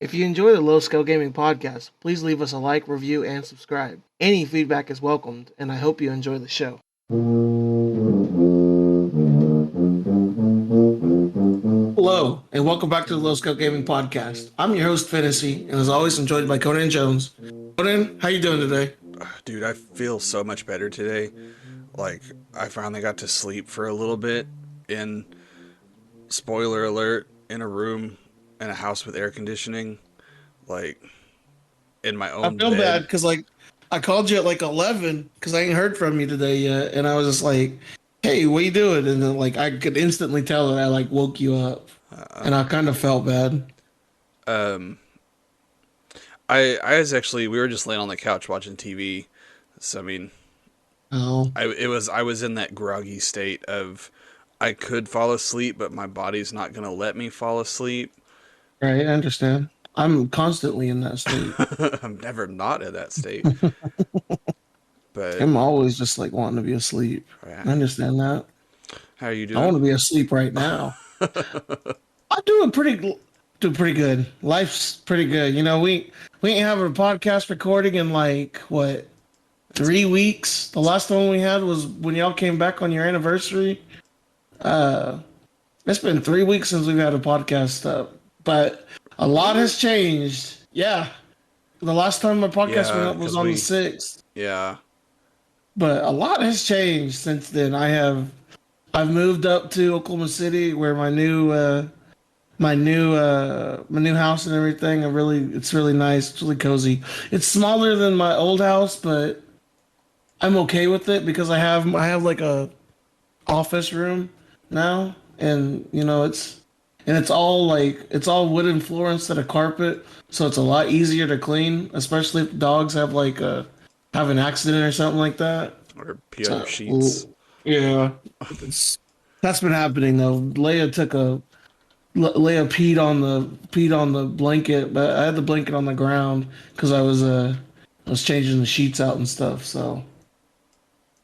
If you enjoy the Low Scale Gaming podcast, please leave us a like, review, and subscribe. Any feedback is welcomed, and I hope you enjoy the show. Hello, and welcome back to the Low Scale Gaming podcast. I'm your host, Fantasy, and as always, I'm joined by Conan Jones. Conan, how you doing today? Dude, I feel so much better today. Like, I finally got to sleep for a little bit in, spoiler alert, in a room in a house with air conditioning. Like, in my I own feel bad bed. because I called you at 11 because I ain't heard from you today yet, and I was just like, "Hey, what you doing?" And then I could instantly tell that I woke you up, and I kind of felt bad. Um, I was actually, we were just laying on the couch watching TV. So, I mean, Oh, I was in that groggy state of, I could fall asleep, but my body's not going to let me fall asleep. right, I understand. I'm constantly in that state. I'm never not in that state. But, I'm always just wanting to be asleep. I understand that. how are you I want doing? to be asleep right now. I'm doing pretty good. Life's pretty good. We ain't having a podcast recording in what, It's 3 weeks. The last one we had was when y'all came back on your anniversary. Uh, it's been 3 weeks since we've had a podcast up, but a lot really? has changed. Yeah, the last time my podcast went Yeah, up was because on the we, 6th, yeah. but a lot has changed since then. I've moved up to Oklahoma City where my new house and everything. It's really nice. It's really cozy. It's smaller than my old house, but I'm okay with it because I have a office room now, and it's all wooden floor instead of carpet, so it's a lot easier to clean, especially if dogs have an accident or something like that. Or pee on your So sheets. yeah, that's been happening though. Leia peed on the blanket, but I had the blanket on the ground because I was changing the sheets out and stuff. So,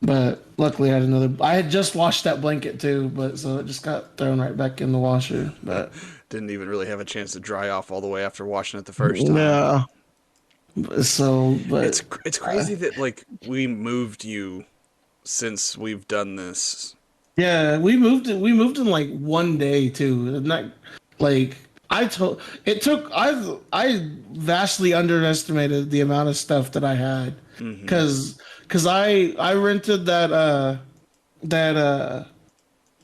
but luckily I had just washed that blanket too, but so it just got thrown right back in the washer. But Didn't even really have a chance to dry off all the way after washing it the first time. yeah, so but It's uh, crazy that like we moved you since we've done this. yeah, we moved in like 1 day too. Not like I told it took I vastly underestimated the amount of stuff that I had Mm-hmm. because I rented that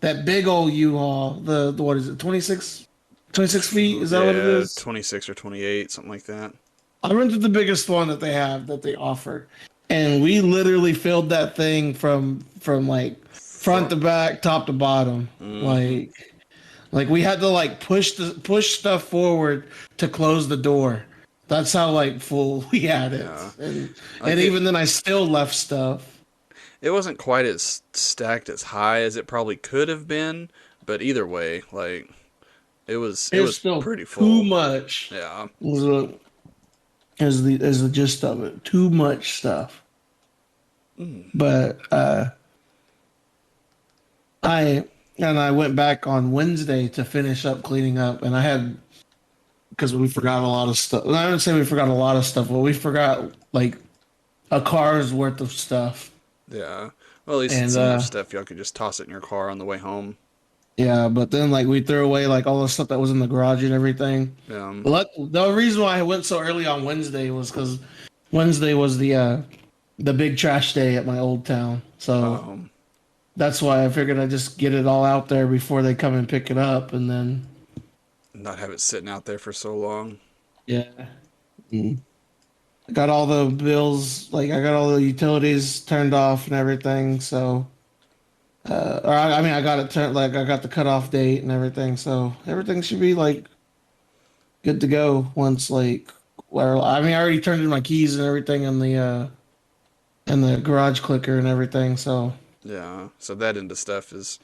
that big old U-Haul, the what is it, 26 feet, is that what it Yeah, is? 26 or 28, something like that. I rented the biggest one that they offered, and we literally filled that thing from front Front. to back, top to bottom. Mm-hmm. Like we had to push stuff forward to close the door. That's how full we had it. Yeah. And Like even then I still left stuff. it wasn't quite as stacked as high as it probably could have been, but either way, like it It's was still pretty too full. much. Yeah. Was the is the gist of it. Too much stuff. Mm. But I I went back on Wednesday to finish up cleaning up, and I had because we forgot a lot of stuff. I don't say we forgot a lot of stuff, but we forgot a car's worth of stuff. Yeah. Well, at least it's And enough stuff y'all could just toss it in your car on the way home. yeah, but then we threw away all the stuff that was in the garage and everything. Um, The reason why I went so early on Wednesday was because Wednesday was the big trash day at my old town. So um, that's why I figured I'd just get it all out there before they come and pick it up, and then not have it sitting out there for so long. yeah. Mm. I got all the bills, I got all the utilities turned off and everything. So, I mean, I got it turned, I got the cutoff date and everything. So everything should be good to go once well, I mean, I already turned in my keys and everything in the garage clicker and everything. So Yeah. So that into stuff is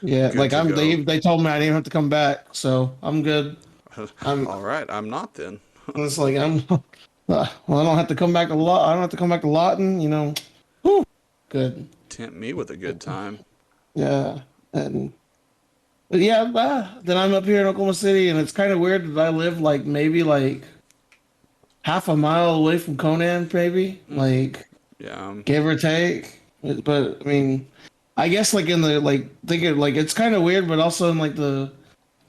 yeah, good to go. they told me I didn't have to come back, so I'm good. I'm All right. I'm not then. it's like I'm well, I don't have to come back a lot. I don't have to come back to Lawton, Whew, good. Tempt me with a good time. Yeah, and but yeah, then I'm up here in Oklahoma City, and it's kind of weird that I live maybe half a mile away from Conan, maybe, Mm-hmm. like Yeah. give or take. But I mean, I guess like in the like thinking like it's kind of weird, but also in like the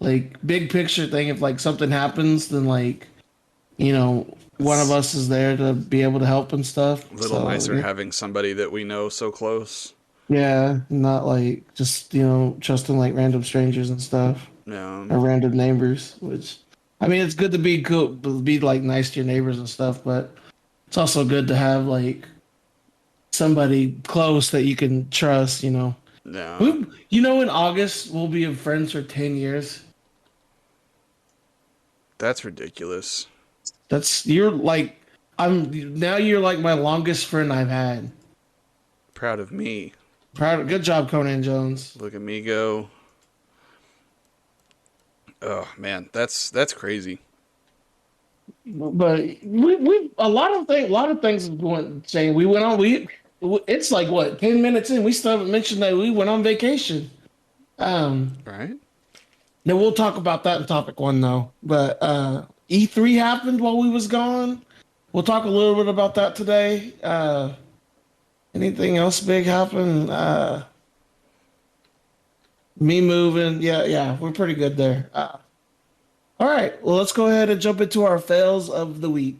like big picture thing, if like something happens, then like one of It's us is there to be able to help and stuff. a little So nicer having somebody that we know so close. yeah, not like just trusting like random strangers and stuff Yeah. or random neighbors. Which I mean, it's good to be cool, be like nice to your neighbors and stuff, but it's also good to have like somebody close that you can trust. Yeah. We, in August we'll be friends for 10 years. That's ridiculous. You're like you're like my longest friend I've had. Proud of me. Good job, Conan Jones. Look at me go. Oh man, that's crazy. But we a lot of things went saying we went on it's like what 10 minutes in we still haven't mentioned that we went on vacation. Um, Right? Then we'll talk about that in topic one though. But E3 happened while we was gone. We'll talk a little bit about that today. Anything else big happen? Me moving, yeah, we're pretty good there. All right, well let's go ahead and jump into our fails of the week.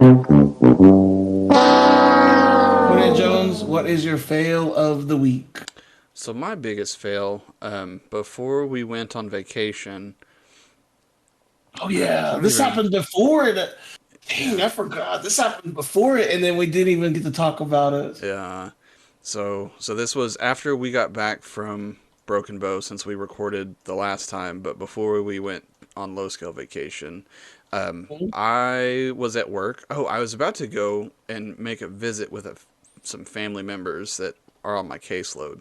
Conan Jones, what is your fail of the week? So my biggest fail, before we went on vacation, Oh I yeah, don't this even. happened before it. Dang, Yeah, I forgot. This happened before it, and then we didn't even get to talk about it. yeah. So this was after we got back from Broken Bow, since we recorded the last time, but before we went on low scale vacation. I was at work. Oh, I was about to go and make a visit with some family members that are on my caseload.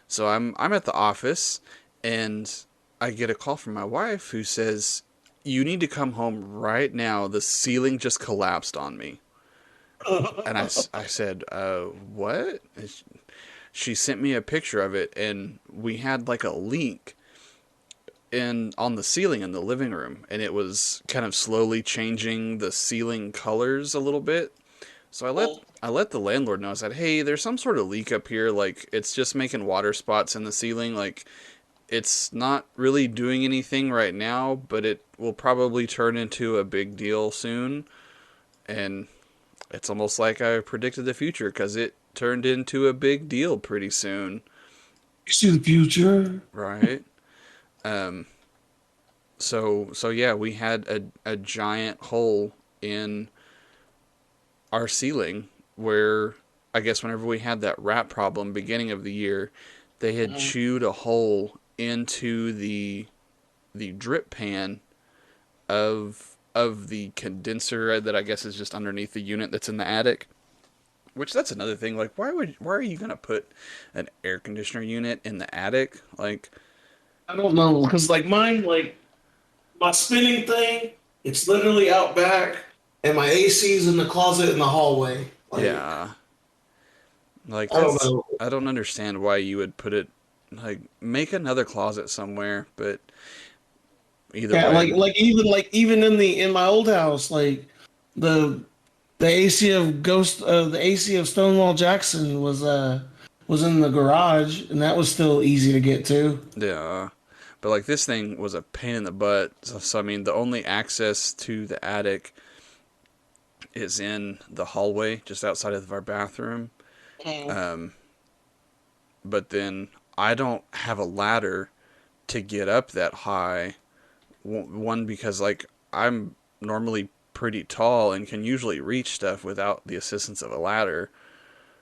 So I'm at the office, and I get a call from my wife who says, "You need to come home right now. The ceiling just collapsed on me." And I said, what? And she sent me a picture of it, and we had like a leak in on the ceiling in the living room, and it was kind of slowly changing the ceiling colors a little bit. So I let the landlord know. I said, "Hey, there's some sort of leak up here. Like it's just making water spots in the ceiling. Like it's not really doing anything right now, but it will probably turn into a big deal soon." And it's almost like I predicted the future because it turned into a big deal pretty soon, You see the future. right? Um, so yeah, we had a giant hole in our ceiling where I guess whenever we had that rat problem beginning of the year, they had chewed a hole into the drip pan of the condenser that I guess is just underneath the unit that's in the attic. Which that's another thing. Like, why are you gonna put an air conditioner unit in the attic? Like, I don't know because like mine, like my spinning thing, it's literally out back, and my AC's in the closet in the hallway. Like yeah, like I don't that's know. I don't understand why you would put it. Like, make another closet somewhere. But either Yeah, way, like even in my old house, like the the AC of Stonewall Jackson was in the garage, and that was still easy to get to. yeah. But like this thing was a pain in the butt. So I mean, the only access to the attic is in the hallway just outside of our bathroom. Mm. Um, but then I don't have a ladder to get up that high. One, because like I'm normally pretty tall and can usually reach stuff without the assistance of a ladder,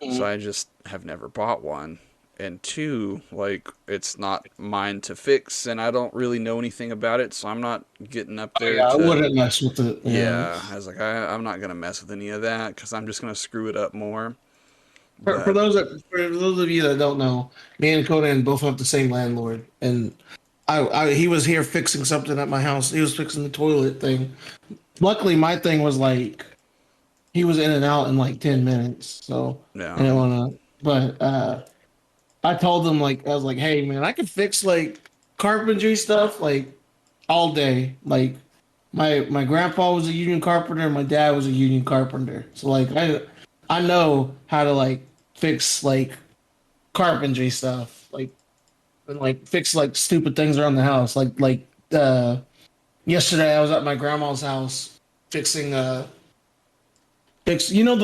so I just have never bought one. And two, like it's not mine to fix, and I don't really know anything about it, so I'm not getting up Oh there yeah, I to. wouldn't mess with it. Yeah. Yeah, I was like, I'm not gonna mess with any of that because I'm just gonna screw it up more. For But for those of you that don't know, me and Conan both have the same landlord, and he was here fixing something at my house. He was fixing the toilet thing. Luckily, my thing was like he was in and out in like 10 minutes, so I yeah, didn't want to. But I told him like I was like, hey man, I could fix like carpentry stuff like all day, like. my grandpa was a union carpenter, and my dad was a union carpenter. So like I know how to like fix like carpentry stuff, like and like fix like stupid things around the house. Yesterday I was at my grandma's house fixing fix you know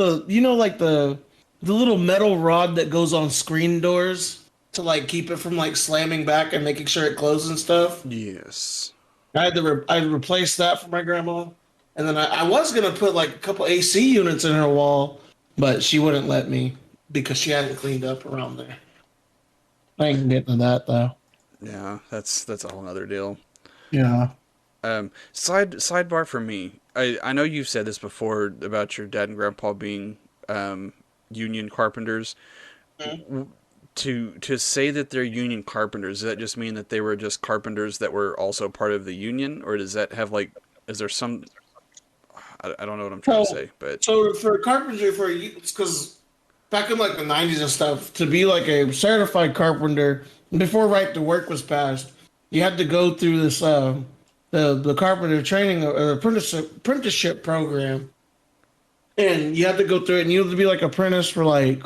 like the little metal rod that goes on screen doors to like keep it from like slamming back and making sure it closes and stuff. Yes. I replaced that for my grandma, and then I was gonna put like a couple AC units in her wall, but she wouldn't let me because she hadn't cleaned up around there. I ain't getting to that though. Yeah, that's a whole other deal. Yeah. Sidebar for me. I know you've said this before about your dad and grandpa being um, union carpenters. To say that they're union carpenters, does that just mean that they were just carpenters that were also part of the union, or does that have like, is there some? I don't know what I'm trying to So, say, but so for carpentry, for because back in like the '90s and stuff, to be like a certified carpenter, before right to work was passed, you had to go through this the carpenter training or apprenticeship program, and you had to go through it, and you had to be like apprentice for like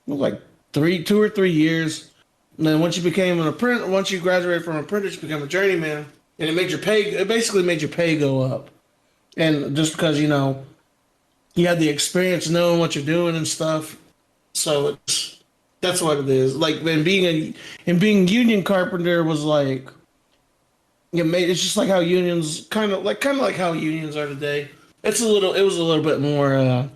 2 or 3 years. And then once you became an apprentice, once you graduated from apprentice, you become a journeyman, and it made your pay. It basically made your pay go up, and just because you have the experience knowing what you're doing and stuff. So that's what it is. Like and being union carpenter was like it's just like how unions kind of like how unions are today. It was a little bit more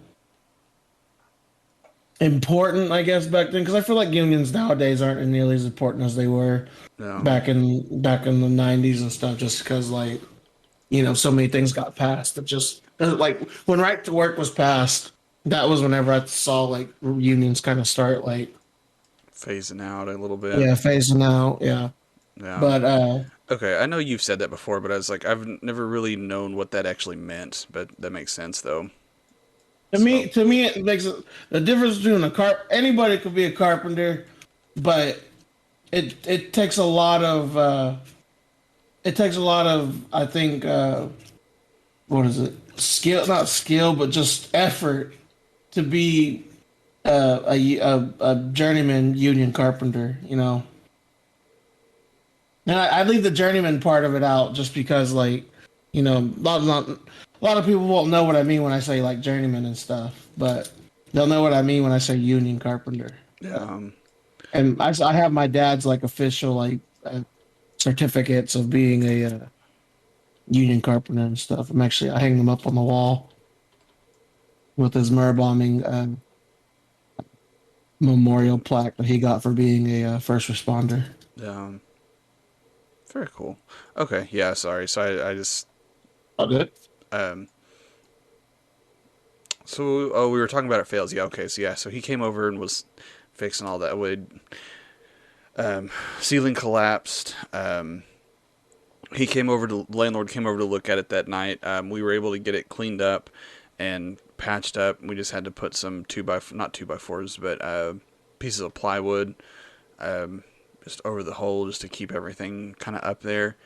important, I guess, back then because I feel like unions nowadays aren't nearly as important as they were no, back in the '90s and stuff. Just because so many things got passed. It just like when right to work was passed, that was whenever I saw like unions kind of start like phasing out a little bit. yeah phasing out. Yeah, Yeah. but Okay, I know you've said that before, but I was like, I've never really known what that actually meant. But that makes sense, though. So, to me it makes the difference between a anybody could be a carpenter, but it takes a lot of I think what is it skill not skill but just effort to be a journeyman union carpenter, and I leave the journeyman part of it out just because, like, a lot of people won't know what I mean when I say like journeyman and stuff, but they'll know what I mean when I say union carpenter. yeah, Uh, and I have my dad's like official like certificates of being a union carpenter and stuff. I hang them up on the wall with his myrrh bombing memorial plaque that he got for being a first responder. um, very cool. Okay, yeah, sorry. So I just, Oh, good. um, so oh, we were talking about our fails. Yeah, okay, so yeah, so he came over and was fixing all that wood. Ceiling collapsed. He came over to landlord came over to look at it that night. We were able to get it cleaned up and patched up. We just had to put some not 2x4s, but pieces of plywood just over the hole just to keep everything kind of up there.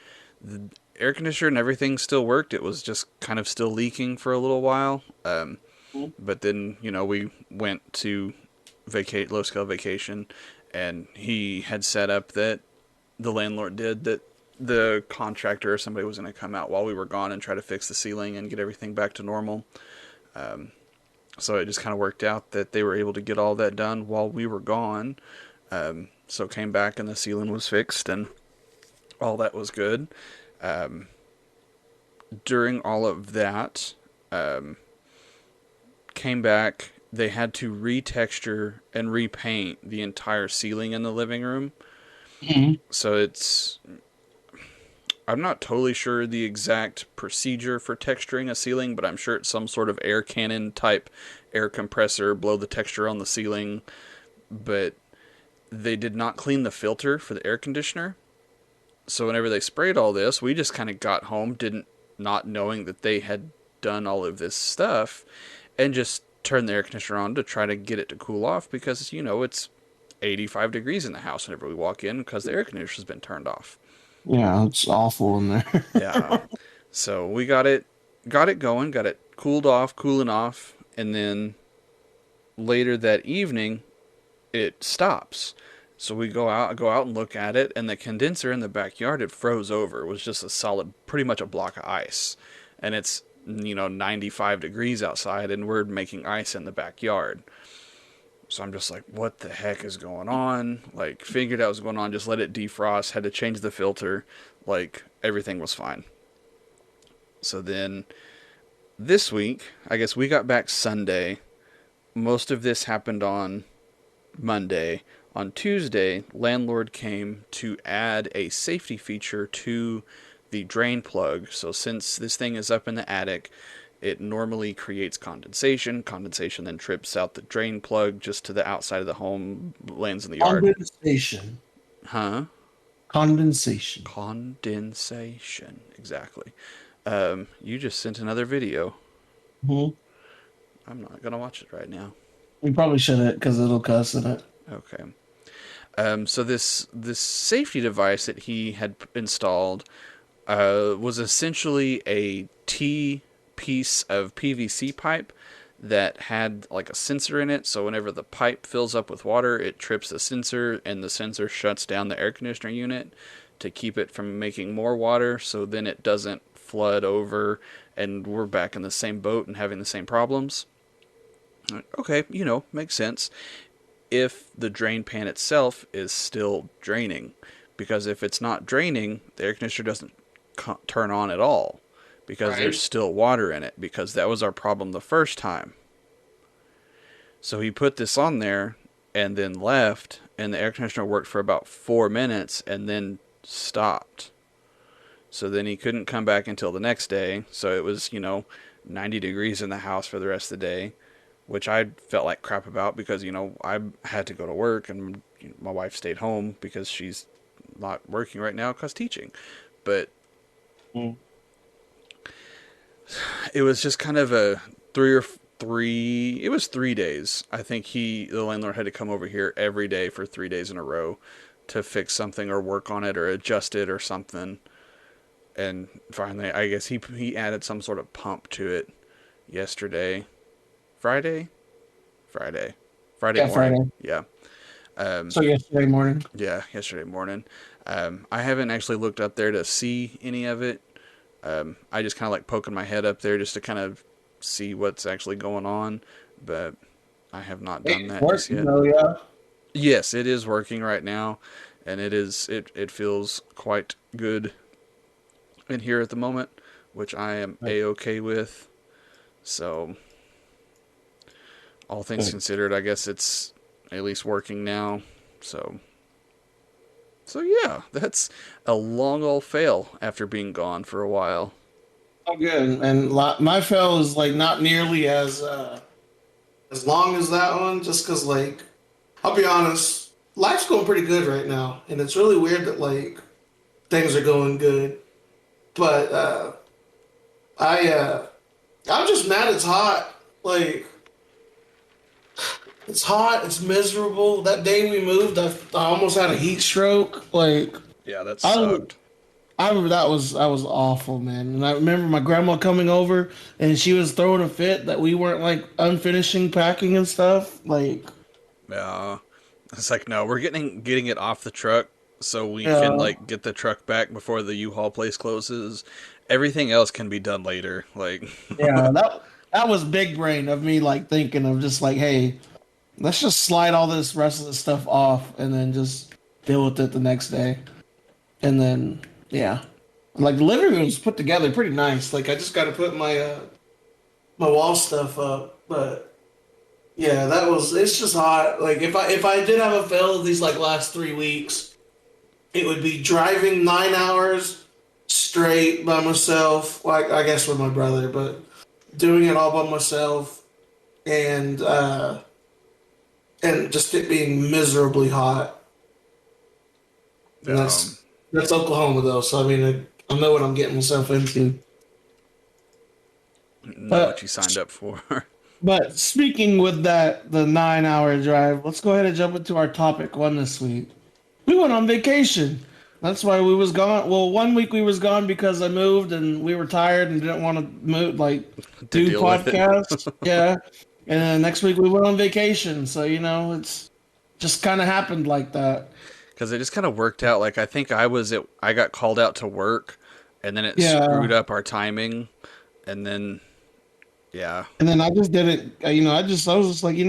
The air conditioner and everything still worked. It was just kind of still leaking for a little while. But then we went to vacate low scale vacation, and he had set up that the landlord did that the contractor or somebody was going to come out while we were gone and try to fix the ceiling and get everything back to normal. So it just kind of worked out that they were able to get all that done while we were gone. So came back and the ceiling was fixed and all that was good. During all of that, came back. They had to retexture and repaint the entire ceiling in the living room. Mhm. So I'm not totally sure the exact procedure for texturing a ceiling, but I'm sure it's some sort of air cannon type air compressor, blow the texture on the ceiling. But they did not clean the filter for the air conditioner. So whenever they sprayed all this, we just kind of got home, didn't not knowing that they had done all of this stuff, and just turned the air conditioner on to try to get it to cool off because it's 85 degrees in the house whenever we walk in because the air conditioner's been turned off. Yeah, it's awful in there. Yeah. So we got it going, got it cooled off, cooling off, and then later that evening it stops. So we go out and look at it, and the condenser in the backyard it froze over. It was just a solid, pretty much a block of ice, and it's 95 degrees outside, and we're making ice in the backyard. So I'm just like, what the heck is going on? Like, figured out what was going on, just let it defrost, had to change the filter, like, everything was fine. So then this week, I guess we got back Sunday. Most of this happened on Monday. On Tuesday, landlord came to add a safety feature to the drain plug. So since this thing is up in the attic, it normally creates condensation. Condensation then trips out the drain plug just to the outside of the home, lands in the yard. Condensation. Huh? Condensation. Condensation. Exactly. You just sent another video. Hmm. I'm not gonna watch it right now. We probably shouldn't because it'll cuss in it. Okay. So this safety device that he had installed was essentially a T piece of PVC pipe that had like a sensor in it. So whenever the pipe fills up with water, it trips the sensor, and the sensor shuts down the air conditioner unit to keep it from making more water. So then it doesn't flood over, and we're back in the same boat and having the same problems. Okay, makes sense if the drain pan itself is still draining. Because if it's not draining, the air conditioner doesn't turn on at all because there's Right. still water in it, because that was our problem the first time. So he put this on there and then left, and the air conditioner worked for about 4 minutes and then stopped. So then he couldn't come back until the next day. So it was, 90 degrees in the house for the rest of the day, which I felt like crap about because, I had to go to work, and my wife stayed home because she's not working right now because teaching. But Mm. it was just kind of a it was 3 days. I think the landlord had to come over here every day for 3 days in a row to fix something or work on it or adjust it or something. And finally, I guess he added some sort of pump to it yesterday. Friday? Friday. Friday Yeah, morning. Friday. Yeah. So yesterday morning. Yeah, yesterday morning. I haven't actually looked up there to see any of it. I just kind of like poking my head up there just to kind of see what's actually going on, but I have not done It's that just working yet. though, yeah. Yes, it is working right now, and it feels quite good in here at the moment, which I am Right. a-okay with. So all things Good. considered, I guess it's at least working now. So yeah, that's a long old fail after being gone for a while. Oh, good. And my fail is like not nearly as long as that one, just because like I'll be honest, life's going pretty good right now, and it's really weird that like things are going good. But I I'm just mad it's hot. Like it's hot, it's miserable. That day we moved, I almost had a heat stroke. Like Yeah, that I sucked. I remember that was awful, man. And I remember my grandma coming over and she was throwing a fit that we weren't like unfinishing packing and stuff. Like, Yeah, it's like no, we're getting it off the truck so we can yeah, like get the truck back before the U-Haul place closes. Everything else can be done later. Like, yeah, that was big brain of me like thinking of just like, hey, let's just slide all this rest of the stuff off and then just deal with it the next day. And then yeah. Like the living room's put together pretty nice. Like I just gotta put my wall stuff up. But yeah, it's just hot. Like if I did have a fail these like last 3 weeks, it would be driving 9 hours straight by myself. Like I guess with my brother, but doing it all by myself and just it being miserably hot. And um, that's Oklahoma though, so I mean I know what I'm getting myself into. know what you But signed up for. but speaking with that the 9 hour drive, let's go ahead and jump into our topic one this week. We went on vacation. That's why we was gone. Well, 1 week we was gone because I moved and we were tired and didn't want to move, like To do deal with it. podcasts. Yeah. And then next week we went on vacation. So, it's just kind of happened like that. Because it just kind of worked out. Like I think I got called out to work, and then it screwed Yeah. up our timing, and then yeah, And then I just did it. I was just like, this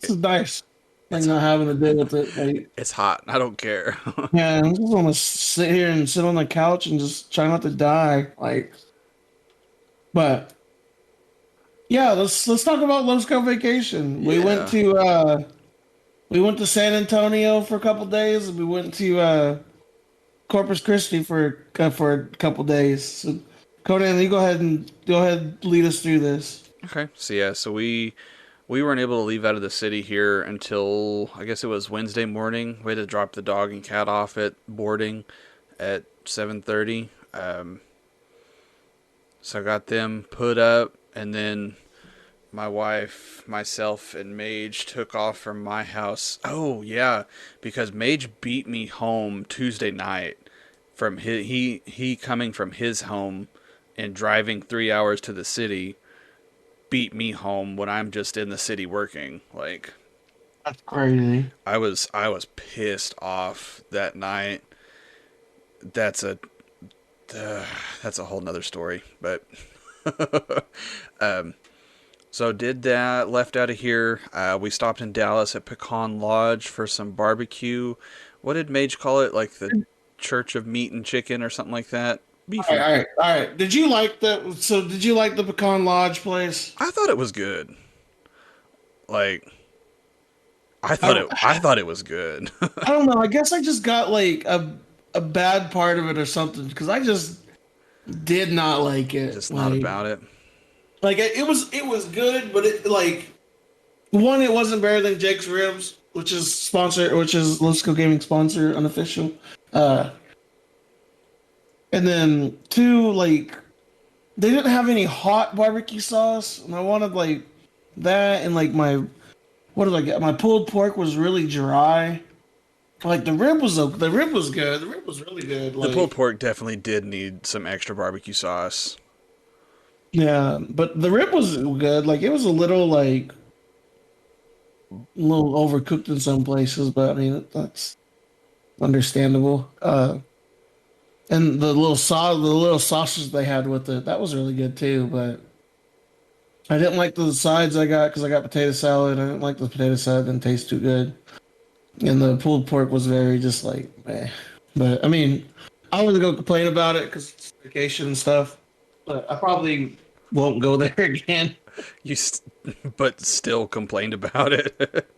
it, is nice. Like it's not having to deal with it. Like, it's hot. I don't care. yeah, I just want to sit here and sit on the couch and just try not to die. Like, but yeah, let's talk about Let's Go Vacation. Yeah. We went to San Antonio for a couple days, and we went to Corpus Christi for a couple days. So, Conan, you go ahead and lead us through this. Okay. So yeah. So we weren't able to leave out of the city here until I guess it was Wednesday morning. We had to drop the dog and cat off at boarding at 7:30. So I got them put up, and then my wife, myself, and Mage took off from my house. Oh yeah, because Mage beat me home Tuesday night from he coming from his home and driving 3 hours to the city beat me home when I'm just in the city working. Like That's crazy. I was pissed off that night. That's a that's a whole nother story, but um, so did that. Left out of here. We stopped in Dallas at Pecan Lodge for some barbecue. What did Mage call it? Like the Church of Meat and Chicken or something like that. Beef All right, and all right, all right. Did you like the Pecan Lodge place? I thought it was good. Like I, I thought it was good. I don't know. I guess I just got like a bad part of it or something because I just did not like it. Just not about it. It was good, but it like one, it wasn't better than Jake's Ribs, which is Let's Go Gaming sponsor unofficial. Uh, and then two, like they didn't have any hot barbecue sauce, and I wanted like that, and like what did I get? My pulled pork was really dry. Like the rib was good. The rib was really good. The pulled Like pork definitely did need some extra barbecue sauce. yeah, but the rib was good. Like it was a little overcooked in some places, but I mean that's understandable. And the little sauces they had with it, that was really good too. But I didn't like the sides I got because I got potato salad. I didn't like the potato salad; didn't taste too good. And the pulled pork was very just like, meh. But I mean, I wasn't gonna complain about it because it's vacation and stuff. But I probably won't go there again. You, but still complained about it.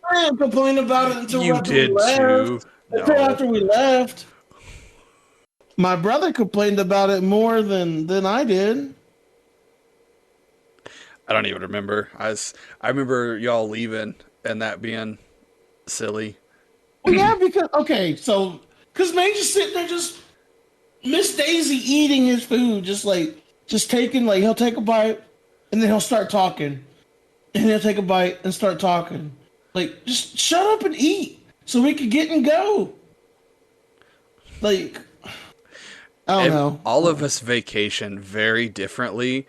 I didn't complain about it You did too. Until No, after we left. My brother complained about it more than I did. I don't even remember. I remember y'all leaving and that being silly. Well, yeah, because okay, so because May just sitting there, just Miss Daisy eating his food, just taking like he'll take a bite and then he'll start talking, and he'll take a bite and start talking. Like, just shut up and eat so we could get and go. Like, I don't know. All of us vacation very differently,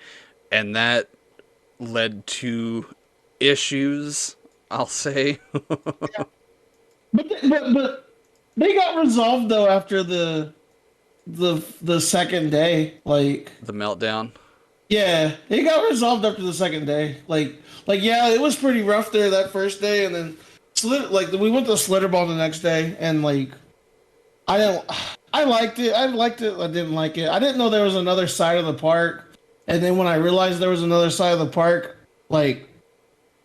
and that led to issues. I'll say. But they got resolved though after the second day. Like, The meltdown. yeah, it got resolved after the second day. Like yeah, it was pretty rough there that first day, and then we went to Slitterball the next day, and like I don't, I liked it. I liked it. I didn't like it. I didn't know there was another side of the park, and then when I realized there was another side of the park, like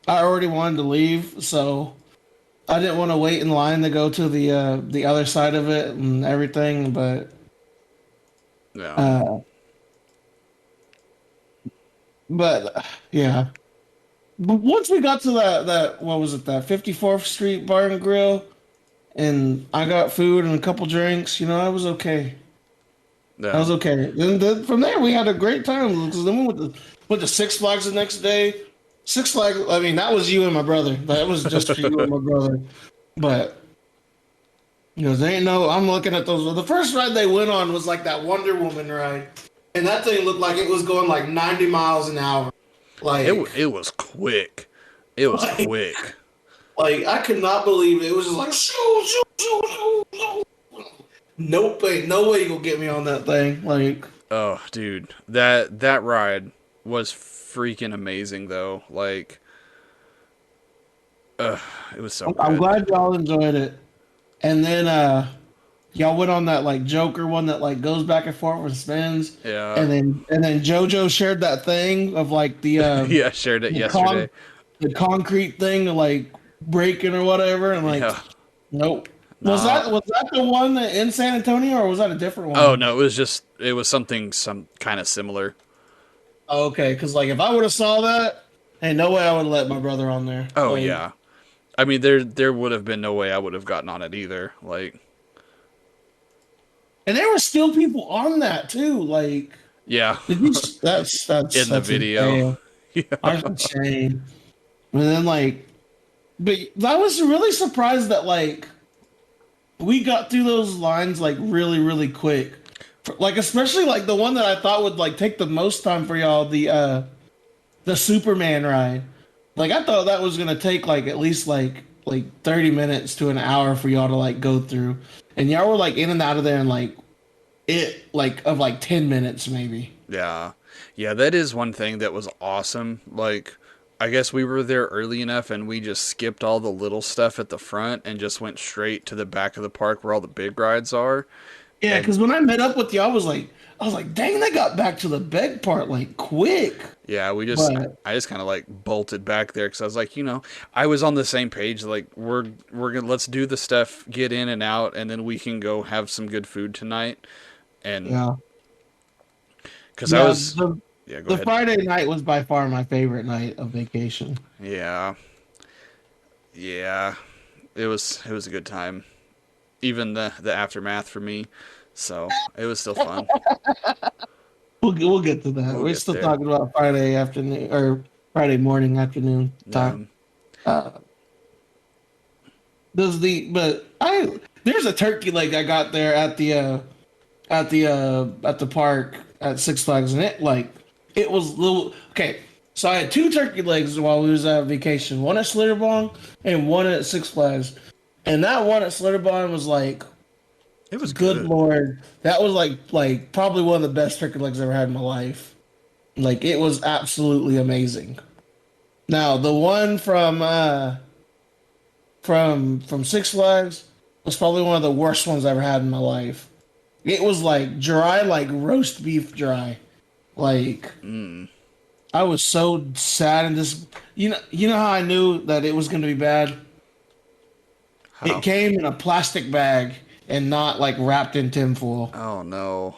I already wanted to leave, so I didn't want to wait in line to go to the other side of it and everything. Yeah. Uh, but yeah. But once we got to that what was it, that 54th Street Bar and Grill, and I got food and a couple drinks, I was okay. I Yeah. was okay. Then from there we had a great time because then went to Six Flags the next day. Six Flags. I mean, that was you and my brother. That was just for you and my brother. But Because they ain't no. I'm looking at those. The first ride they went on was like that Wonder Woman ride, and that thing looked like it was going like 90 miles an hour. Like, It was quick. It was like, quick. like I could not believe it. It was just like shoo, shoo, shoo, shoo, shoo. Nope, ain't no way you gonna get me on that thing. Like, Oh, dude, that ride was freaking amazing though. Like, it was so I'm good. glad y'all enjoyed it. And then y'all went on that like Joker one that like goes back and forth and spins. Yeah, And then JoJo shared that thing of like yeah, I shared it the yesterday. the concrete thing like breaking or whatever. And like, Yeah, nope. Was nah. that the one that in San Antonio or was that a different Oh one? no, it was something some kind of similar. Oh, okay, because like if I would have saw that, ain't no way I would have let my brother on there. Oh Like, yeah, I mean there would have been no way I would have gotten on it either. Like, and there were still people on that too. Like, yeah, did you? in the That's video. insane. Yeah, That's insane. And then like, but I was really surprised that like we got through those lines like really really quick. Like especially like the one that I thought would like take the most time for y'all, the Superman ride. Like I thought that was gonna take like at least like 30 minutes to an hour for y'all to like go through. And y'all were like in and out of there in like it like of like 10 minutes maybe. yeah, yeah. That is one thing that was awesome. Like, I guess we were there early enough, and we just skipped all the little stuff at the front and just went straight to the back of the park where all the big rides are. Yeah, And because when I met up with y'all, I was like, dang, they got back to the beg part like quick. yeah, But I just kind of like bolted back there because I was like, I was on the same page. Like, we're gonna let's do the stuff, get in and out, and then we can go have some good food tonight. And yeah, because I yeah, was, yeah, go the ahead. Friday night was by far my favorite night of vacation. Yeah, yeah, it was a good time. Even the aftermath for me. So it was still fun. We'll get to that. We'll We're get still there. talking about Friday afternoon or Friday morning afternoon time. Um, Uh, does the but I there's a turkey leg I got there at the park at Six Flags, and it like it was little. Okay, so I had two turkey legs while we was at vacation. One at Slitterbong and one at Six Flags. And that one at Slitterbong was like, it was good good. lord, that was like probably one of the best turkey legs I've ever had in my life. Like it was absolutely amazing. Now the one from Six Flags was probably one of the worst ones I ever had in my life. It was like dry, like roast beef dry. Like Mm, I was so sad and just you know how I knew that it was going to be bad. It how? came in a plastic bag and not like wrapped in tinfoil. Oh no.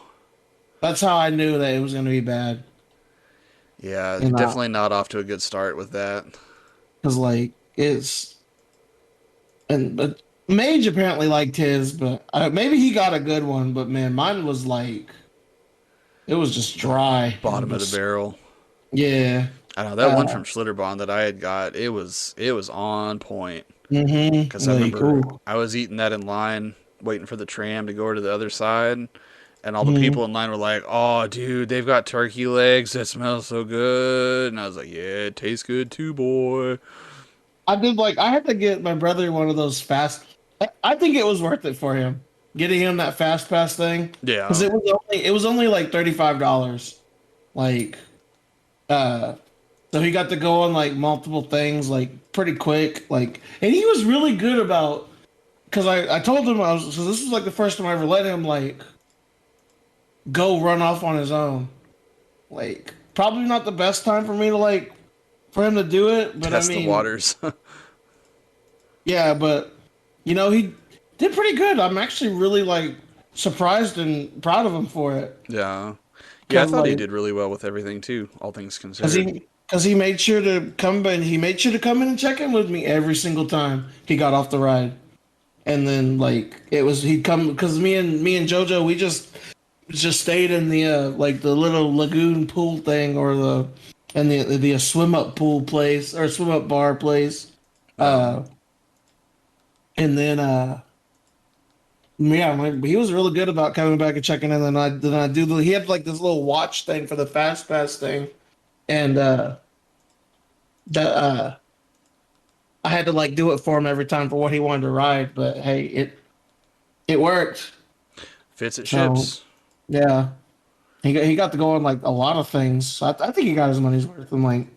That's how I knew that it was going to be bad. Yeah, And definitely not off to a good start with that. because like it's but Mage apparently liked his, but maybe he got a good one. But man, mine was like it was just dry and Bottom of the just barrel. yeah. I know that one Uh, from Schlitterbahn that I had got. It was on point because I Like, remember oh, I was eating that in line, waiting for the tram to go over to the other side, and all the mhm. people in line were like, "Oh, dude, they've got turkey legs that smell so good," and I was like, "Yeah, it tastes good too, boy." I did like I had to get my brother one of those fast. I think it was worth it for him getting him that fast pass thing because Yeah, it was only like $35. Like, uh, so he got to go on like multiple things like pretty quick. Like, and he was really good about because I told him I was so this was like the first time I ever let him like go run off on his own. Like, probably not the best time for me to like for him to do it, but I test the mean, waters. yeah, but he did pretty good. I'm actually really like surprised and proud of him for it Yeah, yeah, I because thought he like did really well with everything too, all things because considered. he made sure to come and he made sure to come in and check in with me every single time he got off the ride. And then like it was he'd come because me and JoJo we just stayed in the like the little lagoon pool thing or the swim up pool place or swim up bar place. Um, Uh and then Yeah, like, he was really good about coming back and checking in. Then I do he had like this little watch thing for the fast pass thing, and the I had to like do it for him every time for what he wanted to ride. But hey, it worked. Fits it So ships. yeah, he got to go on like a lot of things. So I think he got his money's worth. And like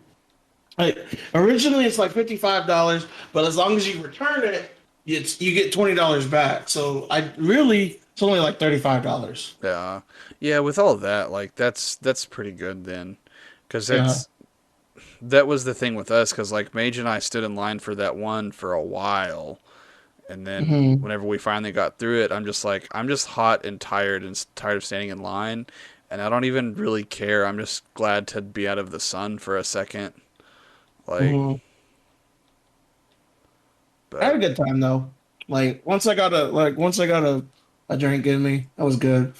originally it's like $55, but as long as you return it, you get $20 back. So I really it's only like $35. Yeah, yeah. With all that, like that's pretty good then, because Yeah. that was the thing with us. Because like Mage and I stood in line for that one for a while, and then Hmm. whenever we finally got through it, I'm just like I'm just hot and tired of standing in line, and I don't even really care. I'm just glad to be out of the sun for a second. Like, Hmm. I had but a good time though. Like once I got a drink in me, that was good.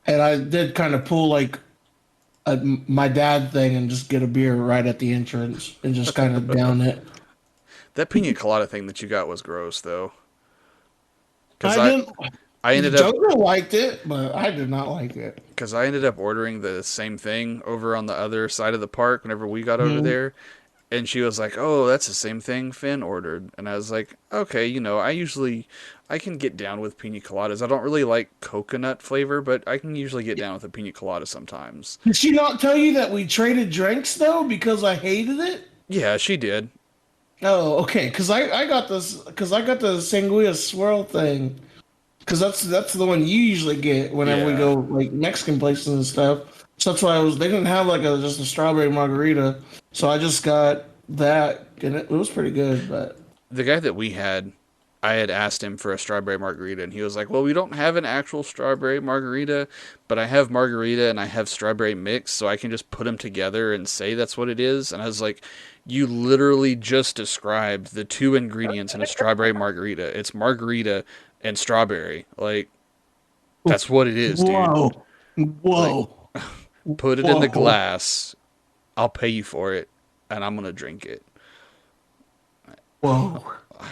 And I did kind of pull like my dad thing and just get a beer right at the entrance and just kind of down it. that pina colada thing that you got was gross though. Because I didn't. I ended up Joker liked it, but I did not like it. because I ended up ordering the same thing over on the other side of the park whenever we got over Mhm. there. And she was like, "Oh, that's the same thing Finn ordered." And I was like, "Okay, I can get down with pina coladas. I don't really like coconut flavor, but I can usually get down with a pina colada sometimes." Did she not tell you that we traded drinks though because I hated it? Yeah, she did. Oh, okay. Because I got the sangria swirl thing. Because that's the one you usually get whenever we Yeah. go like Mexican places and stuff. So that's why they didn't have like just a strawberry margarita. So I just got that and it was pretty good. But The guy that we had, I had asked him for a strawberry margarita, and he was like, "Well, we don't have an actual strawberry margarita, but I have margarita and I have strawberry mix, so I can just put them together and say that's what it is." And I was like, "You literally just described the two ingredients in a strawberry margarita. It's margarita and strawberry. Like, that's what it is, dude. whoa, Like, whoa, put it in the whoa, glass. I'll pay you for it, and I'm gonna drink it." whoa.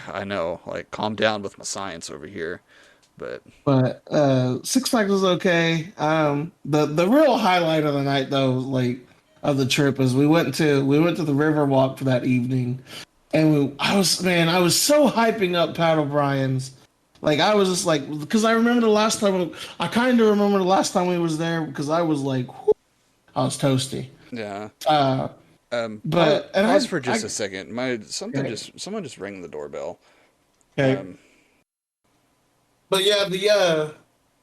I know, like, calm down with my science over here, but But Six Flags was okay. The real highlight of the night though, like of the trip, is we went to the river walk for that evening. And I was so hyping up Pat O'Brien's. Like I was just like, because I kind of remember the last time we was there because I was like, whew, I was toasty. yeah. Uh, but and Pause for just I a second. My something okay, just someone just rang the doorbell. okay. Um, But yeah,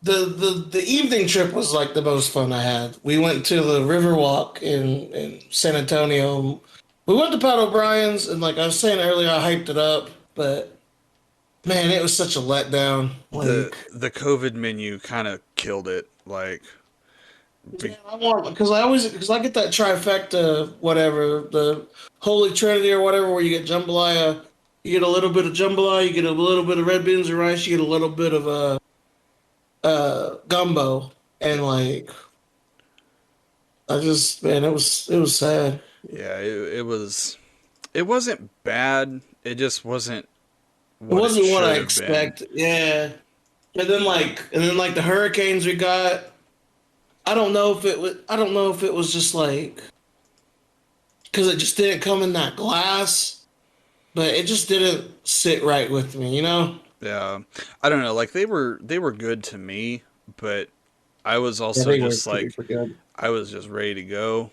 the evening trip was like the most fun I had. We went to the river walk in San Antonio. We went to Pat O'Brien's and like I was saying earlier, I hyped it up, but man, it was such a letdown. Like the COVID menu kind of killed it. Like, yeah, be, I want because I get that trifecta, whatever the Holy Trinity or whatever, where you get jambalaya, you get a little bit of jambalaya, you get a little bit of red beans and rice, you get a little bit of gumbo, yeah, and like I just man, it was sad. yeah. It wasn't bad. It just wasn't It what it wasn't what I should have been. expected. Yeah, and then like the hurricanes we got. I don't know if it was just like because it just didn't come in that glass, but it just didn't sit right with me, you know? Yeah, I don't know. Like they were good to me, but I was Yeah, also they were just pretty like good. I was just ready to go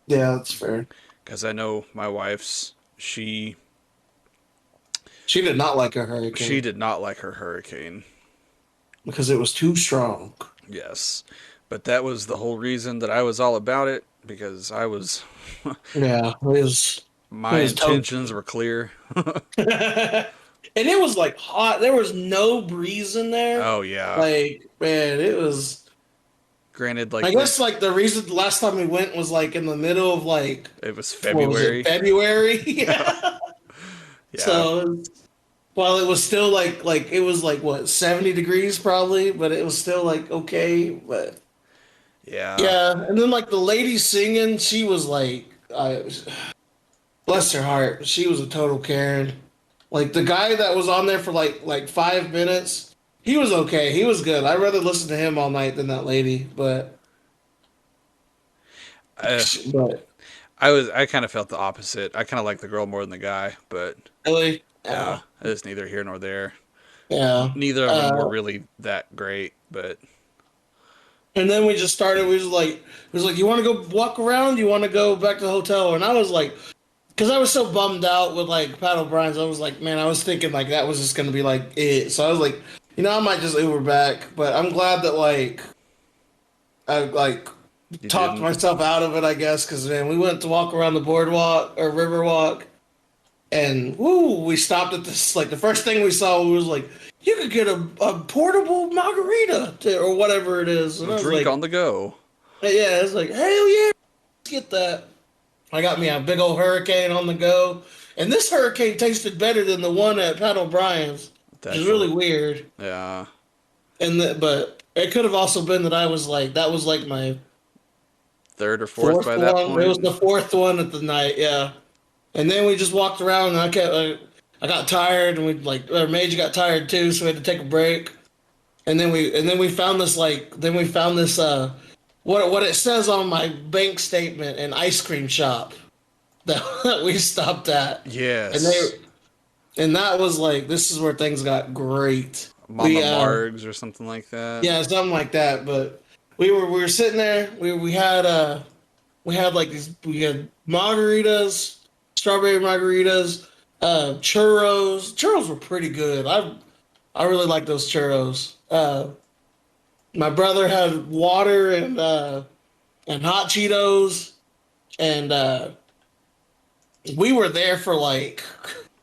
Yeah, that's fair. because I know my wife's She did not like a she hurricane did not like her hurricane. because it was too strong. Yes. But that was the whole reason that I was all about it because I was Yeah, it my was intentions toasty. were clear. And it was like hot. There was no breeze in there. Oh yeah. Like, man, it was. Granted I like the guess like the reason the last time we went was like in the middle of like it was what was it, February. February? Yeah. Yeah. Yeah. So while it was still like it was like what 70 degrees probably, but it was still like okay. But Yeah. yeah, and then like the lady singing, she was like, bless her heart, she was a total Karen. Like the guy that was on there for like 5 minutes. He was okay. He was good. I'd rather listen to him all night than that lady, Uh, but I kind of felt the opposite. I kind of like the girl more than the guy, but really, yeah, yeah, it's neither here nor there. yeah. Neither of them were Uh, really that great, but and then we just started. We was like, you want to go walk around? You want to go back to the hotel? And I was like, because I was so bummed out with like Pat O'Brien's, I was like, man, I was thinking like that was just gonna be like it. So I was like, I might just Uber back. But I'm glad that like I like you talked didn't. myself out of it, I guess, because man, we went to walk around the boardwalk or river walk, and woo, we stopped at this. Like the first thing we saw was like, you could get a portable margarita or whatever it is, and I was Drink like, on the go. yeah, it's like hell yeah, let's get that. I got me a big old hurricane on the go, and this hurricane tasted better than the one at Pat O'Brien's, which is Actually, really weird. yeah. But it could have also been that I was like that was like my Third or fourth fourth by that one. It was point. the fourth one at the night, yeah. And then we just walked around, and I got tired, and we like our mage got tired too, so we had to take a break. And then we found this what it says on my bank statement, an ice cream shop that we stopped at, and they Yes, and that was like this is where things got great. Mama We Margs or something like that. Yeah, something like that. But we were sitting there. We had like these we had margaritas, strawberry margaritas, churros. Churros were pretty good. I really like those churros. My brother had water and hot Cheetos, and we were there for like